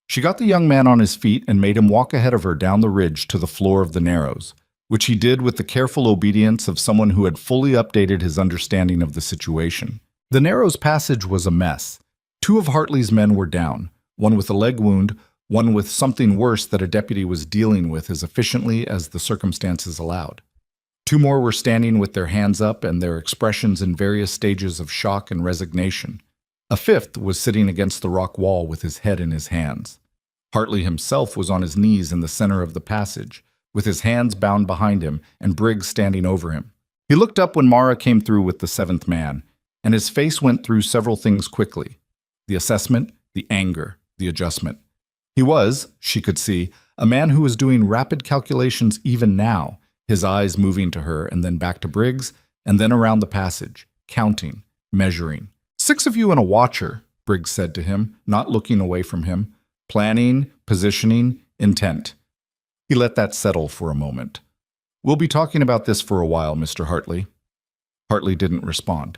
She got the young man on his feet and made him walk ahead of her down the ridge to the floor of the Narrows, which he did with the careful obedience of someone who had fully updated his understanding of the situation. The Narrows passage was a mess. 2 of Hartley's men were down, one with a leg wound, one with something worse that a deputy was dealing with as efficiently as the circumstances allowed. 2 more were standing with their hands up and their expressions in various stages of shock and resignation. A 5th was sitting against the rock wall with his head in his hands. Hartley himself was on his knees in the center of the passage, with his hands bound behind him and Briggs standing over him. He looked up when Mara came through with the 7th man, and his face went through several things quickly. The assessment, the anger, the adjustment. He was, she could see, a man who was doing rapid calculations even now, his eyes moving to her and then back to Briggs, and then around the passage, counting, measuring. 6 of you and a watcher, Briggs said to him, not looking away from him. Planning, positioning, intent. He let that settle for a moment. We'll be talking about this for a while, Mr. Hartley. Hartley didn't respond.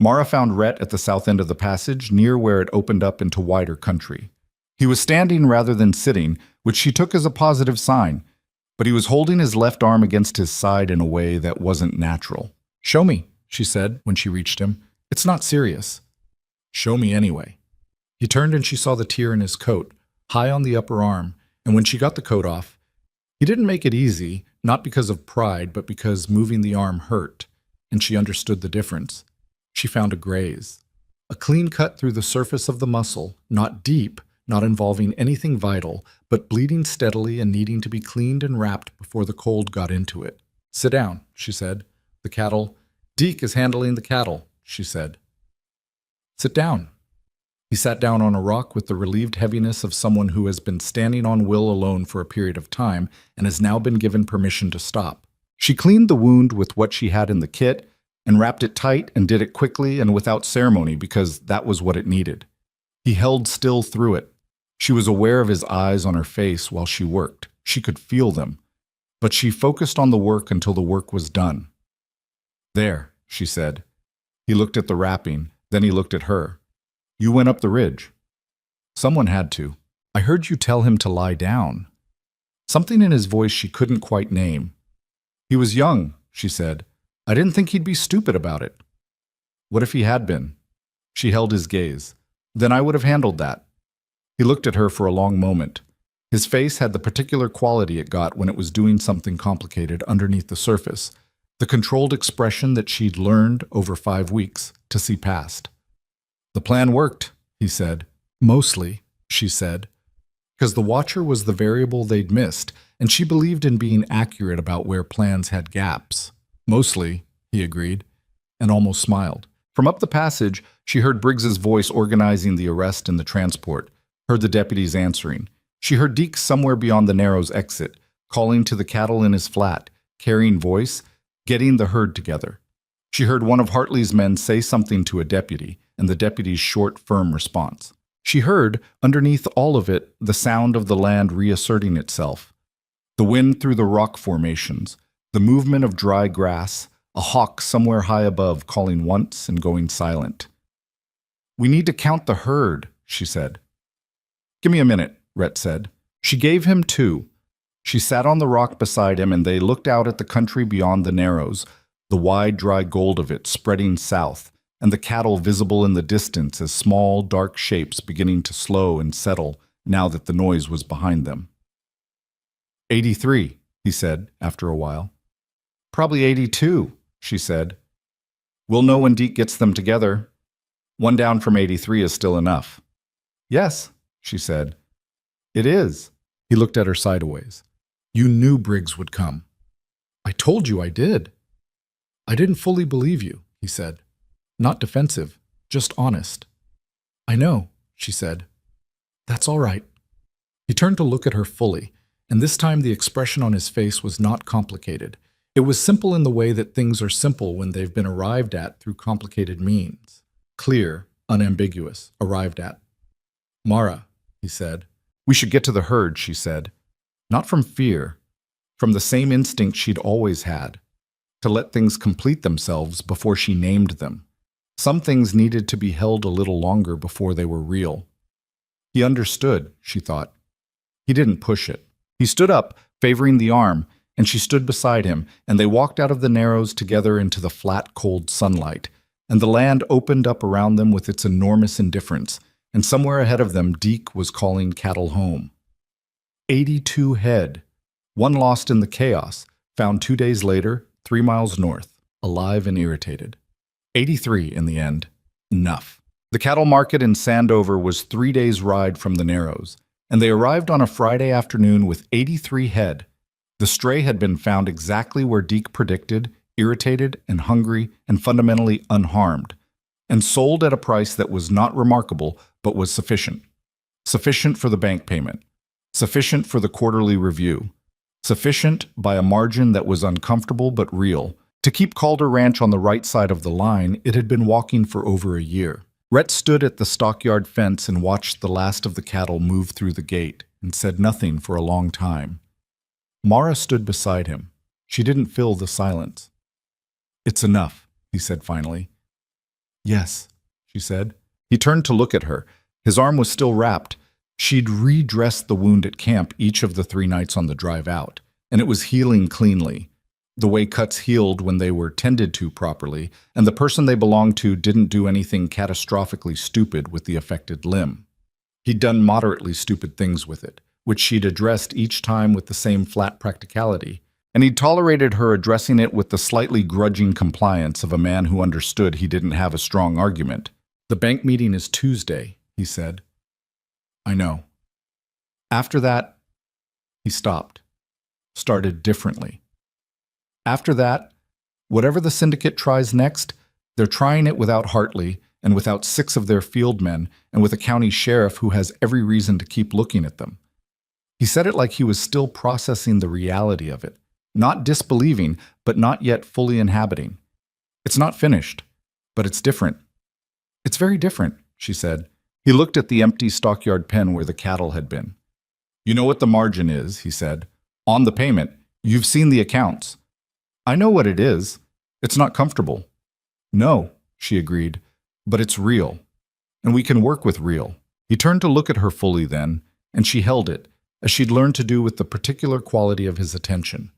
Mara found Rhett at the south end of the passage, near where it opened up into wider country. He was standing rather than sitting, which she took as a positive sign, but he was holding his left arm against his side in a way that wasn't natural. "Show me," she said when she reached him. "It's not serious." "Show me anyway." He turned and she saw the tear in his coat, high on the upper arm, and when she got the coat off, he didn't make it easy, not because of pride, but because moving the arm hurt, and she understood the difference. She found a graze. A clean cut through the surface of the muscle, not deep, not involving anything vital, but bleeding steadily and needing to be cleaned and wrapped before the cold got into it. "Sit down," she said. "The cattle—" "Deke is handling the cattle," she said. "Sit down." He sat down on a rock with the relieved heaviness of someone who has been standing on will alone for a period of time and has now been given permission to stop. She cleaned the wound with what she had in the kit and wrapped it tight and did it quickly and without ceremony because that was what it needed. He held still through it. She was aware of his eyes on her face while she worked. She could feel them. But she focused on the work until the work was done. "There," she said. He looked at the wrapping, then he looked at her. "You went up the ridge." "Someone had to. I heard you tell him to lie down." Something in his voice she couldn't quite name. "He was young," she said. "I didn't think he'd be stupid about it." "What if he had been?" She held his gaze. "Then I would have handled that." He looked at her for a long moment. His face had the particular quality it got when it was doing something complicated underneath the surface, the controlled expression that she'd learned over 5 weeks to see past. "The plan worked," he said. "Mostly," she said, because the watcher was the variable they'd missed, and she believed in being accurate about where plans had gaps. "Mostly," he agreed, and almost smiled. From up the passage, she heard Briggs's voice organizing the arrest and the transport, heard the deputies answering. She heard Deke somewhere beyond the Narrows exit, calling to the cattle in his flat, carrying voice, getting the herd together. She heard one of Hartley's men say something to a deputy, and the deputy's short, firm response. She heard, underneath all of it, the sound of the land reasserting itself. The wind through the rock formations, the movement of dry grass, a hawk somewhere high above calling once and going silent. "We need to count the herd," she said. "Give me a minute," Rhett said. She gave him 2. She sat on the rock beside him and they looked out at the country beyond the Narrows, the wide, dry gold of it spreading south, and the cattle visible in the distance as small, dark shapes beginning to slow and settle now that the noise was behind them. 83, he said after a while. "Probably 82, she said. "We'll know when Deke gets them together. 1 down from 83 is still enough." "Yes," she said. "It is." He looked at her sideways. "You knew Briggs would come." "I told you I did." "I didn't fully believe you," he said. Not defensive, just honest. "I know," she said. "That's all right." He turned to look at her fully, and this time the expression on his face was not complicated. It was simple in the way that things are simple when they've been arrived at through complicated means. Clear, unambiguous, arrived at. "Mara," he said. "We should get to the herd," she said. Not from fear, from the same instinct she'd always had, to let things complete themselves before she named them. Some things needed to be held a little longer before they were real. He understood, she thought. He didn't push it. He stood up, favoring the arm, and she stood beside him, and they walked out of the Narrows together into the flat, cold sunlight, and the land opened up around them with its enormous indifference, and somewhere ahead of them Deke was calling cattle home. 82 head, one lost in the chaos, found 2 days later, 3 miles north, alive and irritated. 83 in the end. Enough. The cattle market in Sandover was 3 days' ride from the Narrows, and they arrived on a Friday afternoon with 83 head. The stray had been found exactly where Deke predicted, irritated and hungry and fundamentally unharmed, and sold at a price that was not remarkable but was sufficient. Sufficient for the bank payment. Sufficient for the quarterly review. Sufficient by a margin that was uncomfortable but real, To keep Calder Ranch on the right side of the line, it had been walking for over a year. Rhett stood at the stockyard fence and watched the last of the cattle move through the gate and said nothing for a long time. Mara stood beside him. She didn't fill the silence. "It's enough," he said finally. "Yes," she said. He turned to look at her. His arm was still wrapped. She'd redressed the wound at camp each of the 3 nights on the drive out, and it was healing cleanly, the way cuts healed when they were tended to properly, and the person they belonged to didn't do anything catastrophically stupid with the affected limb. He'd done moderately stupid things with it, which she'd addressed each time with the same flat practicality, and he'd tolerated her addressing it with the slightly grudging compliance of a man who understood he didn't have a strong argument. "The bank meeting is Tuesday," he said. "I know." After that, he stopped, started differently. After that, whatever the syndicate tries next, they're trying it without Hartley and without 6 of their field men and with a county sheriff who has every reason to keep looking at them. He said it like he was still processing the reality of it, not disbelieving, but not yet fully inhabiting. "It's not finished, but it's different." "It's very different," she said. He looked at the empty stockyard pen where the cattle had been. "You know what the margin is," he said. "On the payment. You've seen the accounts." "I know what it is. It's not comfortable." "No," she agreed, "but it's real. And we can work with real." He turned to look at her fully then, and she held it, as she'd learned to do with the particular quality of his attention.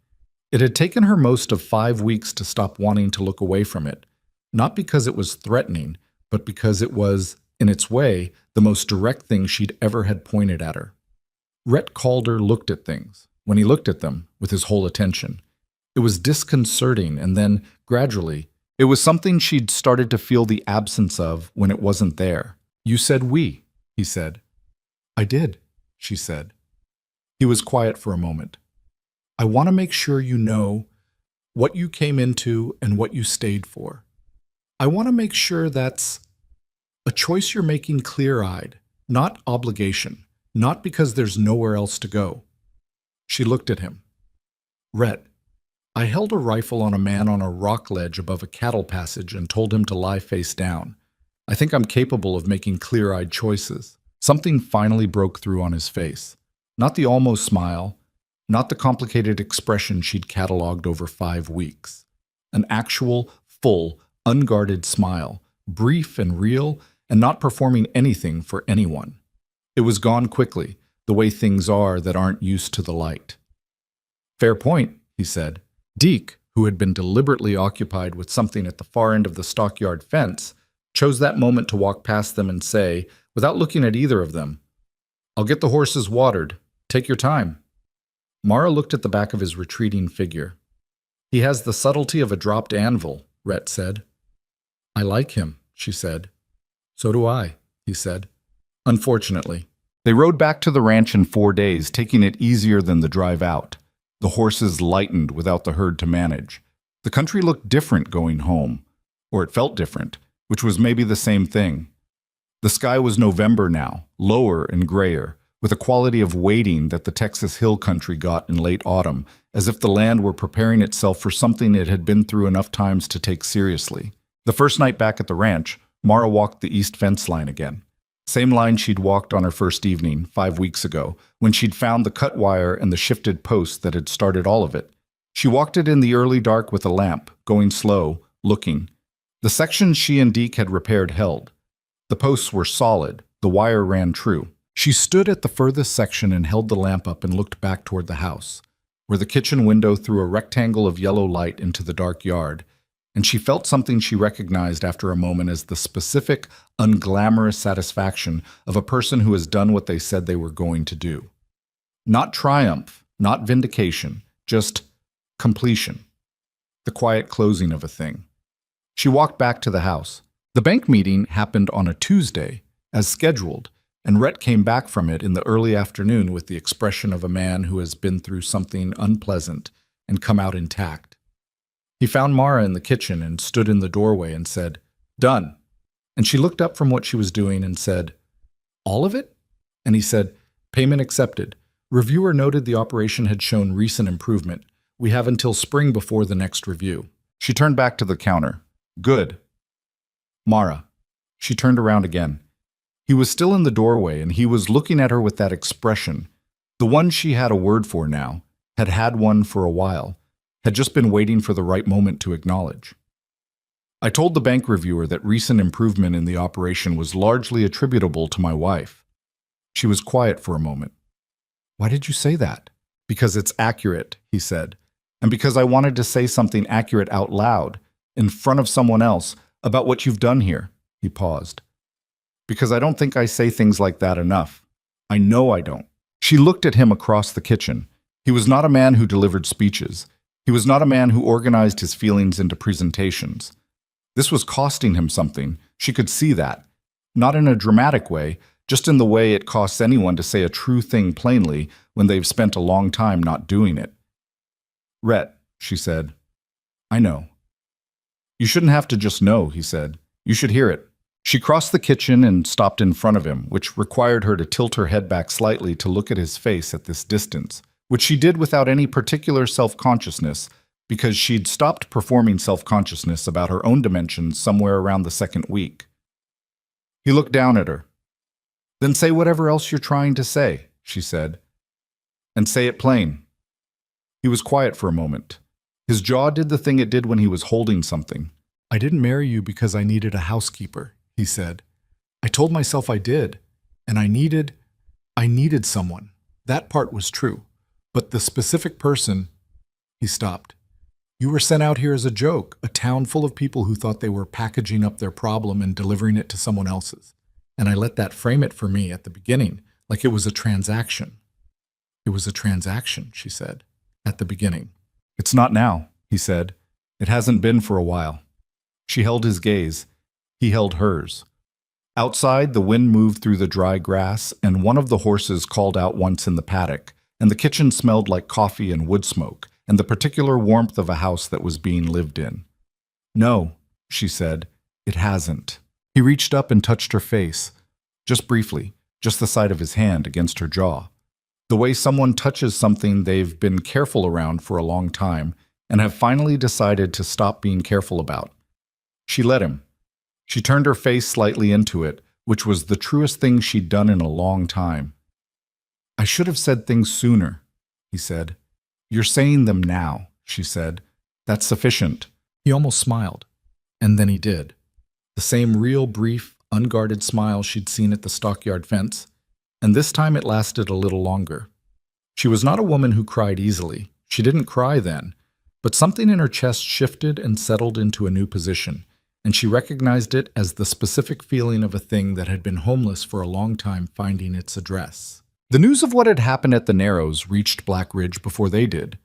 It had taken her most of 5 weeks to stop wanting to look away from it, not because it was threatening, but because it was, in its way, the most direct thing she'd ever had pointed at her. Rhett Calder looked at things, when he looked at them, with his whole attention. It was disconcerting, and then, gradually, it was something she'd started to feel the absence of when it wasn't there. "You said we," he said. "I did," she said. He was quiet for a moment. "I want to make sure you know what you came into and what you stayed for. I want to make sure that's a choice you're making clear-eyed, not obligation, not because there's nowhere else to go." She looked at him. "Rhett, I held a rifle on a man on a rock ledge above a cattle passage and told him to lie face down. I think I'm capable of making clear-eyed choices." Something finally broke through on his face. Not the almost smile, not the complicated expression she'd catalogued over 5 weeks. An actual, full, unguarded smile, brief and real, and not performing anything for anyone. It was gone quickly, the way things are that aren't used to the light. "Fair point," he said. Deke, who had been deliberately occupied with something at the far end of the stockyard fence, chose that moment to walk past them and say, without looking at either of them, "I'll get the horses watered. Take your time." Mara looked at the back of his retreating figure. "He has the subtlety of a dropped anvil," Rhett said. "I like him," she said. "So do I," he said. "Unfortunately." They rode back to the ranch in 4 days, taking it easier than the drive out. The horses lightened without the herd to manage. The country looked different going home, or it felt different, which was maybe the same thing. The sky was November now, lower and grayer, with a quality of waiting that the Texas hill country got in late autumn, as if the land were preparing itself for something it had been through enough times to take seriously. The first night back at the ranch, Mara walked the east fence line again. Same line she'd walked on her first evening, 5 weeks ago, when she'd found the cut wire and the shifted post that had started all of it. She walked it in the early dark with a lamp, going slow, looking. The sections she and Deke had repaired held. The posts were solid, the wire ran true. She stood at the furthest section and held the lamp up and looked back toward the house, where the kitchen window threw a rectangle of yellow light into the dark yard, and she felt something she recognized after a moment as the specific, unglamorous satisfaction of a person who has done what they said they were going to do. Not triumph, not vindication, just completion. The quiet closing of a thing. She walked back to the house. The bank meeting happened on a Tuesday, as scheduled, and Rhett came back from it in the early afternoon with the expression of a man who has been through something unpleasant and come out intact. He found Mara in the kitchen and stood in the doorway and said, "Done." And she looked up from what she was doing and said, "All of it?" And he said, "Payment accepted. Reviewer noted the operation had shown recent improvement. We have until spring before the next review." She turned back to the counter. Good. Mara. She turned around again. He was still in the doorway, and he was looking at her with that expression. The one she had a word for now, had had one for a while, had just been waiting for the right moment to acknowledge. I told the bank reviewer that recent improvement in the operation was largely attributable to my wife. She was quiet for a moment. Why did you say that? Because it's accurate, he said, and because I wanted to say something accurate out loud, in front of someone else, about what you've done here. He paused. Because I don't think I say things like that enough. I know I don't. She looked at him across the kitchen. He was not a man who delivered speeches. He was not a man who organized his feelings into presentations. This was costing him something. She could see that. Not in a dramatic way, just in the way it costs anyone to say a true thing plainly when they've spent a long time not doing it. Rhett, she said. I know. You shouldn't have to just know, he said. You should hear it. She crossed the kitchen and stopped in front of him, which required her to tilt her head back slightly to look at his face at this distance, which she did without any particular self-consciousness, because she'd stopped performing self-consciousness about her own dimensions somewhere around the second week. He looked down at her. Then say whatever else you're trying to say, she said. And say it plain. He was quiet for a moment. His jaw did the thing it did when he was holding something. I didn't marry you because I needed a housekeeper, he said. I told myself I did, and I needed someone. That part was true. But the specific person, he stopped. You were sent out here as a joke, a town full of people who thought they were packaging up their problem and delivering it to someone else's. And I let that frame it for me at the beginning, like it was a transaction. It was a transaction, she said, at the beginning. It's not now, he said. It hasn't been for a while. She held his gaze. He held hers. Outside, the wind moved through the dry grass, and one of the horses called out once in the paddock, and the kitchen smelled like coffee and wood smoke, and the particular warmth of a house that was being lived in. No, she said, it hasn't. He reached up and touched her face, just briefly, just the side of his hand against her jaw. The way someone touches something they've been careful around for a long time and have finally decided to stop being careful about. She let him. She turned her face slightly into it, which was the truest thing she'd done in a long time. I should have said things sooner, he said. You're saying them now, she said. That's sufficient. He almost smiled, and then he did. The same real, brief, unguarded smile she'd seen at the stockyard fence, and this time it lasted a little longer. She was not a woman who cried easily. She didn't cry then, but something in her chest shifted and settled into a new position, and she recognized it as the specific feeling of a thing that had been homeless for a long time finding its address. The news of what had happened at the Narrows reached Black Ridge before they did.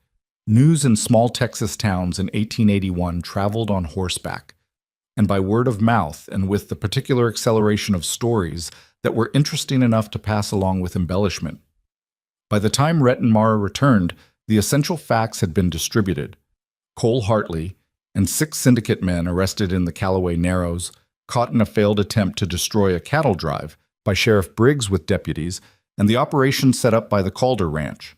News in small Texas towns in 1881 traveled on horseback, and by word of mouth and with the particular acceleration of stories that were interesting enough to pass along with embellishment. By the time Rhett and Mara returned, the essential facts had been distributed. Cole Hartley and 6 syndicate men arrested in the Callaway Narrows, caught in a failed attempt to destroy a cattle drive by Sheriff Briggs with deputies, and the operation set up by the Calder Ranch.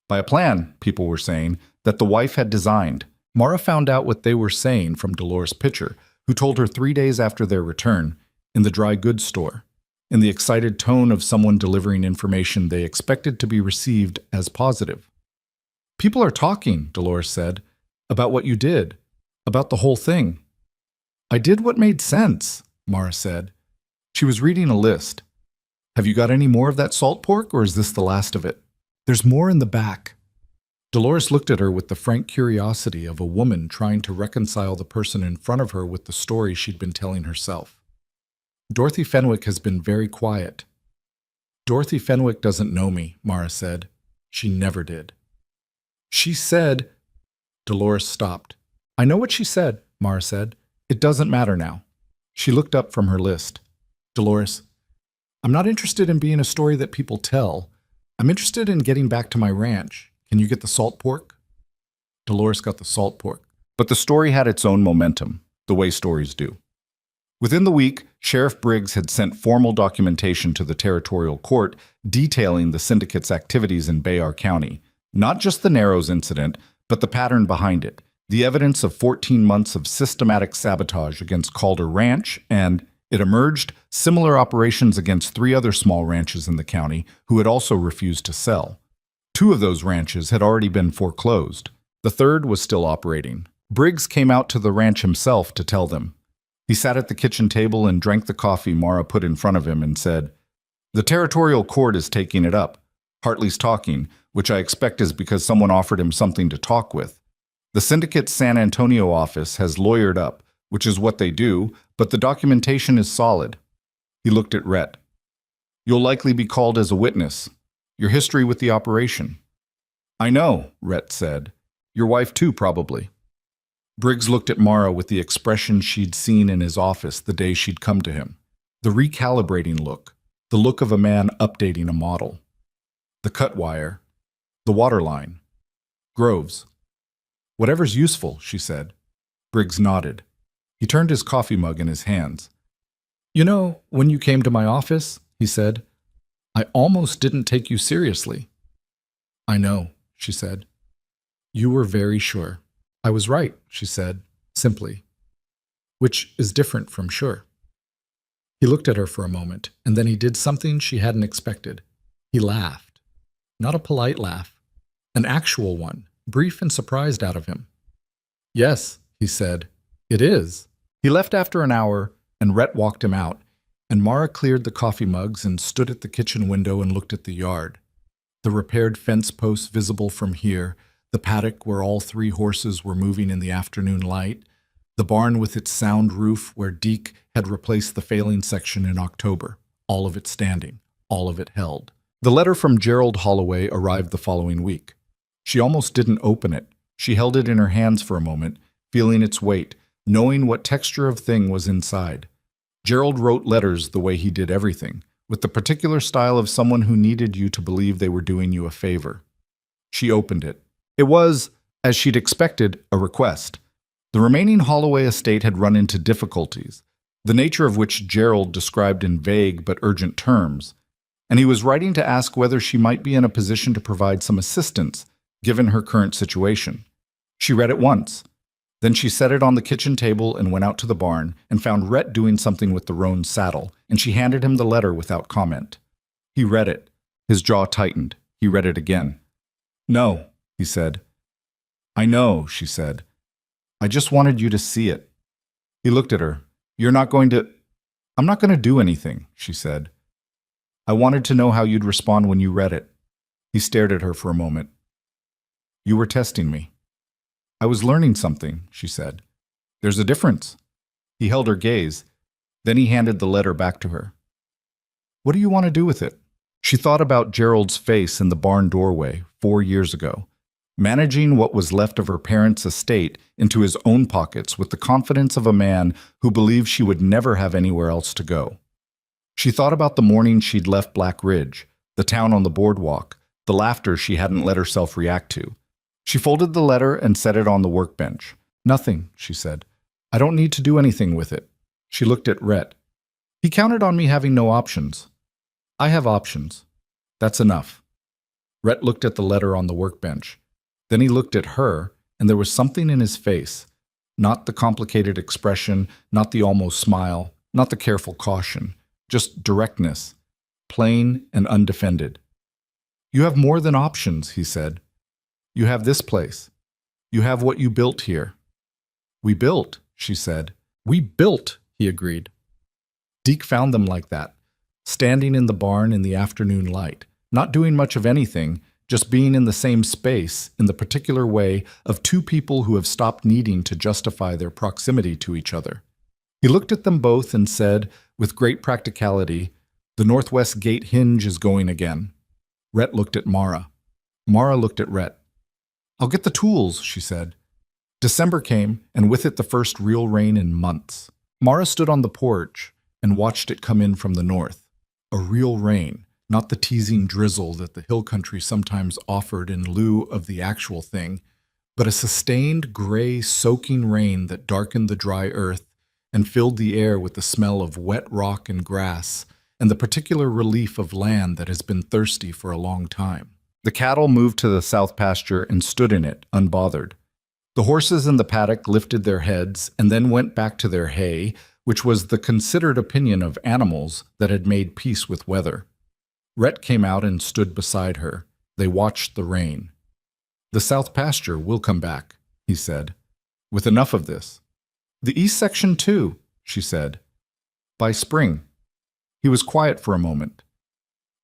By a plan, people were saying, that the wife had designed. Mara found out what they were saying from Dolores Pitcher, who told her 3 days after their return, in the dry goods store, in the excited tone of someone delivering information they expected to be received as positive. People are talking, Dolores said, about what you did, about the whole thing. I did what made sense, Mara said. She was reading a list. Have you got any more of that salt pork, or is this the last of it? There's more in the back. Dolores looked at her with the frank curiosity of a woman trying to reconcile the person in front of her with the story she'd been telling herself. Dorothy Fenwick has been very quiet. Dorothy Fenwick doesn't know me, Mara said. She never did. She said... Dolores stopped. I know what she said, Mara said. It doesn't matter now. She looked up from her list. Dolores, I'm not interested in being a story that people tell. I'm interested in getting back to my ranch. Can you get the salt pork? Dolores got the salt pork. But the story had its own momentum, the way stories do. Within the week, Sheriff Briggs had sent formal documentation to the territorial court detailing the syndicate's activities in Bayard County, not just the Narrows incident, but the pattern behind it, the evidence of 14 months of systematic sabotage against Calder Ranch, and, it emerged, similar operations against 3 other small ranches in the county who had also refused to sell. 2 of those ranches had already been foreclosed. The third was still operating. Briggs came out to the ranch himself to tell them. He sat at the kitchen table and drank the coffee Mara put in front of him and said, "The territorial court is taking it up. Hartley's talking, which I expect is because someone offered him something to talk with. The syndicate's San Antonio office has lawyered up, which is what they do, but the documentation is solid." He looked at Rhett. "You'll likely be called as a witness. Your history with the operation." "I know," Rhett said. "Your wife too, probably." Briggs looked at Mara with the expression she'd seen in his office the day she'd come to him. The recalibrating look, the look of a man updating a model. The cut wire, the waterline. Groves. "Whatever's useful," she said. Briggs nodded. He turned his coffee mug in his hands. "You know, when you came to my office," he said, "I almost didn't take you seriously." "I know," she said. "You were very sure." "I was right," she said, simply. "Which is different from sure." He looked at her for a moment, and then he did something she hadn't expected. He laughed. Not a polite laugh. An actual one, brief and surprised out of him. "Yes," he said, "it is." He left after an hour, and Rhett walked him out, and Mara cleared the coffee mugs and stood at the kitchen window and looked at the yard. The repaired fence posts visible from here, the paddock where all 3 horses were moving in the afternoon light, the barn with its sound roof where Deke had replaced the failing section in October, all of it standing, all of it held. The letter from Gerald Holloway arrived the following week. She almost didn't open it. She held it in her hands for a moment, feeling its weight, knowing what texture of thing was inside. Gerald wrote letters the way he did everything, with the particular style of someone who needed you to believe they were doing you a favor. She opened it. It was, as she'd expected, a request. The remaining Holloway estate had run into difficulties, the nature of which Gerald described in vague but urgent terms, and he was writing to ask whether she might be in a position to provide some assistance, given her current situation. She read it once. Then she set it on the kitchen table and went out to the barn and found Rhett doing something with the roan saddle, and she handed him the letter without comment. He read it. His jaw tightened. He read it again. "No," he said. "I know," she said. "I just wanted you to see it." He looked at her. "You're not going to—" "I'm not going to do anything," she said. "I wanted to know how you'd respond when you read it." He stared at her for a moment. "You were testing me." "I was learning something," she said. "There's a difference." He held her gaze. Then he handed the letter back to her. "What do you want to do with it?" She thought about Gerald's face in the barn doorway 4 years ago, managing what was left of her parents' estate into his own pockets with the confidence of a man who believed she would never have anywhere else to go. She thought about the morning she'd left Black Ridge, the town on the boardwalk, the laughter she hadn't let herself react to. She folded the letter and set it on the workbench. "Nothing," she said. "I don't need to do anything with it." She looked at Rhett. "He counted on me having no options. I have options. That's enough." Rhett looked at the letter on the workbench. Then he looked at her, and there was something in his face, not the complicated expression, not the almost smile, not the careful caution, just directness, plain and undefended. "You have more than options," he said. "You have this place. You have what you built here." "We built," she said. "We built," he agreed. Deke found them like that, standing in the barn in the afternoon light, not doing much of anything, just being in the same space in the particular way of 2 people who have stopped needing to justify their proximity to each other. He looked at them both and said, with great practicality, "The northwest gate hinge is going again." Rhett looked at Mara. Mara looked at Rhett. "I'll get the tools," she said. December came, and with it the first real rain in months. Mara stood on the porch and watched it come in from the north. A real rain. Not the teasing drizzle that the hill country sometimes offered in lieu of the actual thing, but a sustained gray, soaking rain that darkened the dry earth and filled the air with the smell of wet rock and grass and the particular relief of land that has been thirsty for a long time. The cattle moved to the south pasture and stood in it, unbothered. The horses in the paddock lifted their heads and then went back to their hay, which was the considered opinion of animals that had made peace with weather. Rhett came out and stood beside her. They watched the rain. "The south pasture will come back," he said, "with enough of this." "The east section too," she said. "By spring." He was quiet for a moment.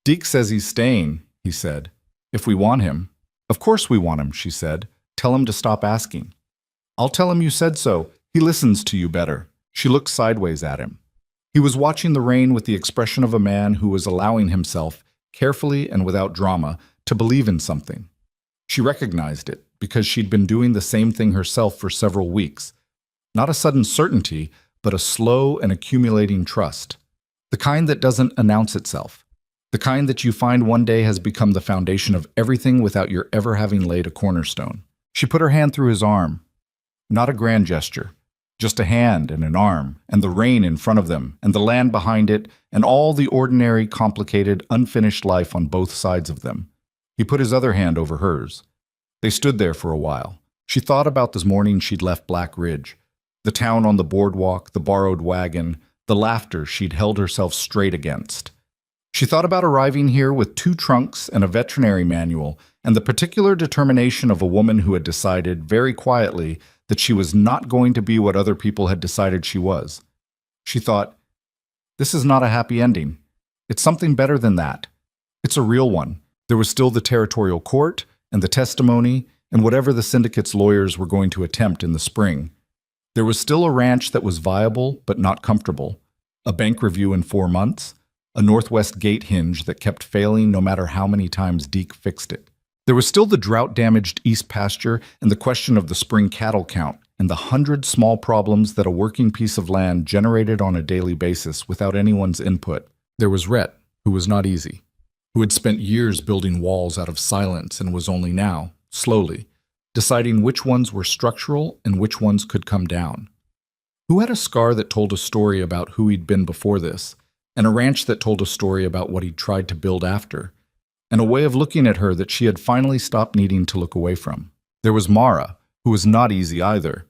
"Deke says he's staying," he said. "If we want him." "Of course we want him," she said. "Tell him to stop asking." "I'll tell him you said so. He listens to you better." She looked sideways at him. He was watching the rain with the expression of a man who was allowing himself, carefully and without drama, to believe in something. She recognized it because she'd been doing the same thing herself for several weeks. Not a sudden certainty, but a slow and accumulating trust. The kind that doesn't announce itself. The kind that you find one day has become the foundation of everything without your ever having laid a cornerstone. She put her hand through his arm. Not a grand gesture. Just a hand and an arm, and the rain in front of them, and the land behind it, and all the ordinary, complicated, unfinished life on both sides of them. He put his other hand over hers. They stood there for a while. She thought about this morning she'd left Black Ridge. The town on the boardwalk, the borrowed wagon, the laughter she'd held herself straight against. She thought about arriving here with 2 trunks and a veterinary manual, and the particular determination of a woman who had decided, very quietly, that she was not going to be what other people had decided she was. She thought, this is not a happy ending. It's something better than that. It's a real one. There was still the territorial court, and the testimony, and whatever the syndicate's lawyers were going to attempt in the spring. There was still a ranch that was viable but not comfortable, a bank review in 4 months, a northwest gate hinge that kept failing no matter how many times Deke fixed it. There was still the drought-damaged east pasture and the question of the spring cattle count and the 100 small problems that a working piece of land generated on a daily basis without anyone's input. There was Rhett, who was not easy, who had spent years building walls out of silence and was only now, slowly, deciding which ones were structural and which ones could come down. Who had a scar that told a story about who he'd been before this, and a ranch that told a story about what he'd tried to build after, and a way of looking at her that she had finally stopped needing to look away from. There was Mara, who was not easy either,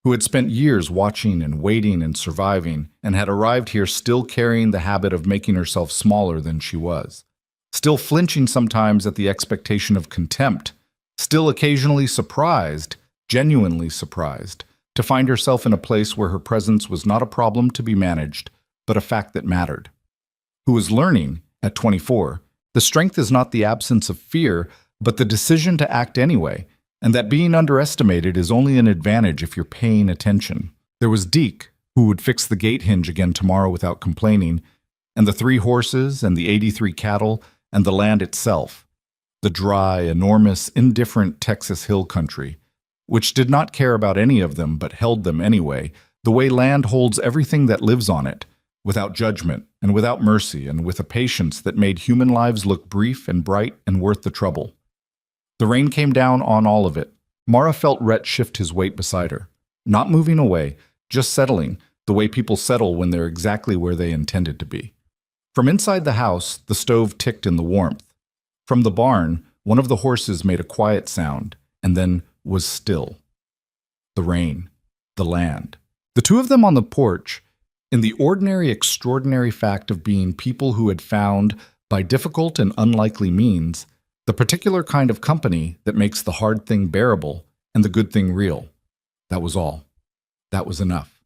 who had spent years watching and waiting and surviving, and had arrived here still carrying the habit of making herself smaller than she was, still flinching sometimes at the expectation of contempt, still occasionally surprised, genuinely surprised, to find herself in a place where her presence was not a problem to be managed, but a fact that mattered. Who was learning, at 24, the strength is not the absence of fear, but the decision to act anyway, and that being underestimated is only an advantage if you're paying attention. There was Deke, who would fix the gate hinge again tomorrow without complaining, and the 3 horses, and the 83 cattle, and the land itself. The dry, enormous, indifferent Texas hill country, which did not care about any of them but held them anyway, the way land holds everything that lives on it, without judgment and without mercy and with a patience that made human lives look brief and bright and worth the trouble. The rain came down on all of it. Mara felt Rhett shift his weight beside her, not moving away, just settling, the way people settle when they're exactly where they intended to be. From inside the house, the stove ticked in the warmth. From the barn, one of the horses made a quiet sound, and then was still. The rain, the land. The 2 of them on the porch, in the ordinary, extraordinary fact of being people who had found, by difficult and unlikely means, the particular kind of company that makes the hard thing bearable and the good thing real. That was all. That was enough.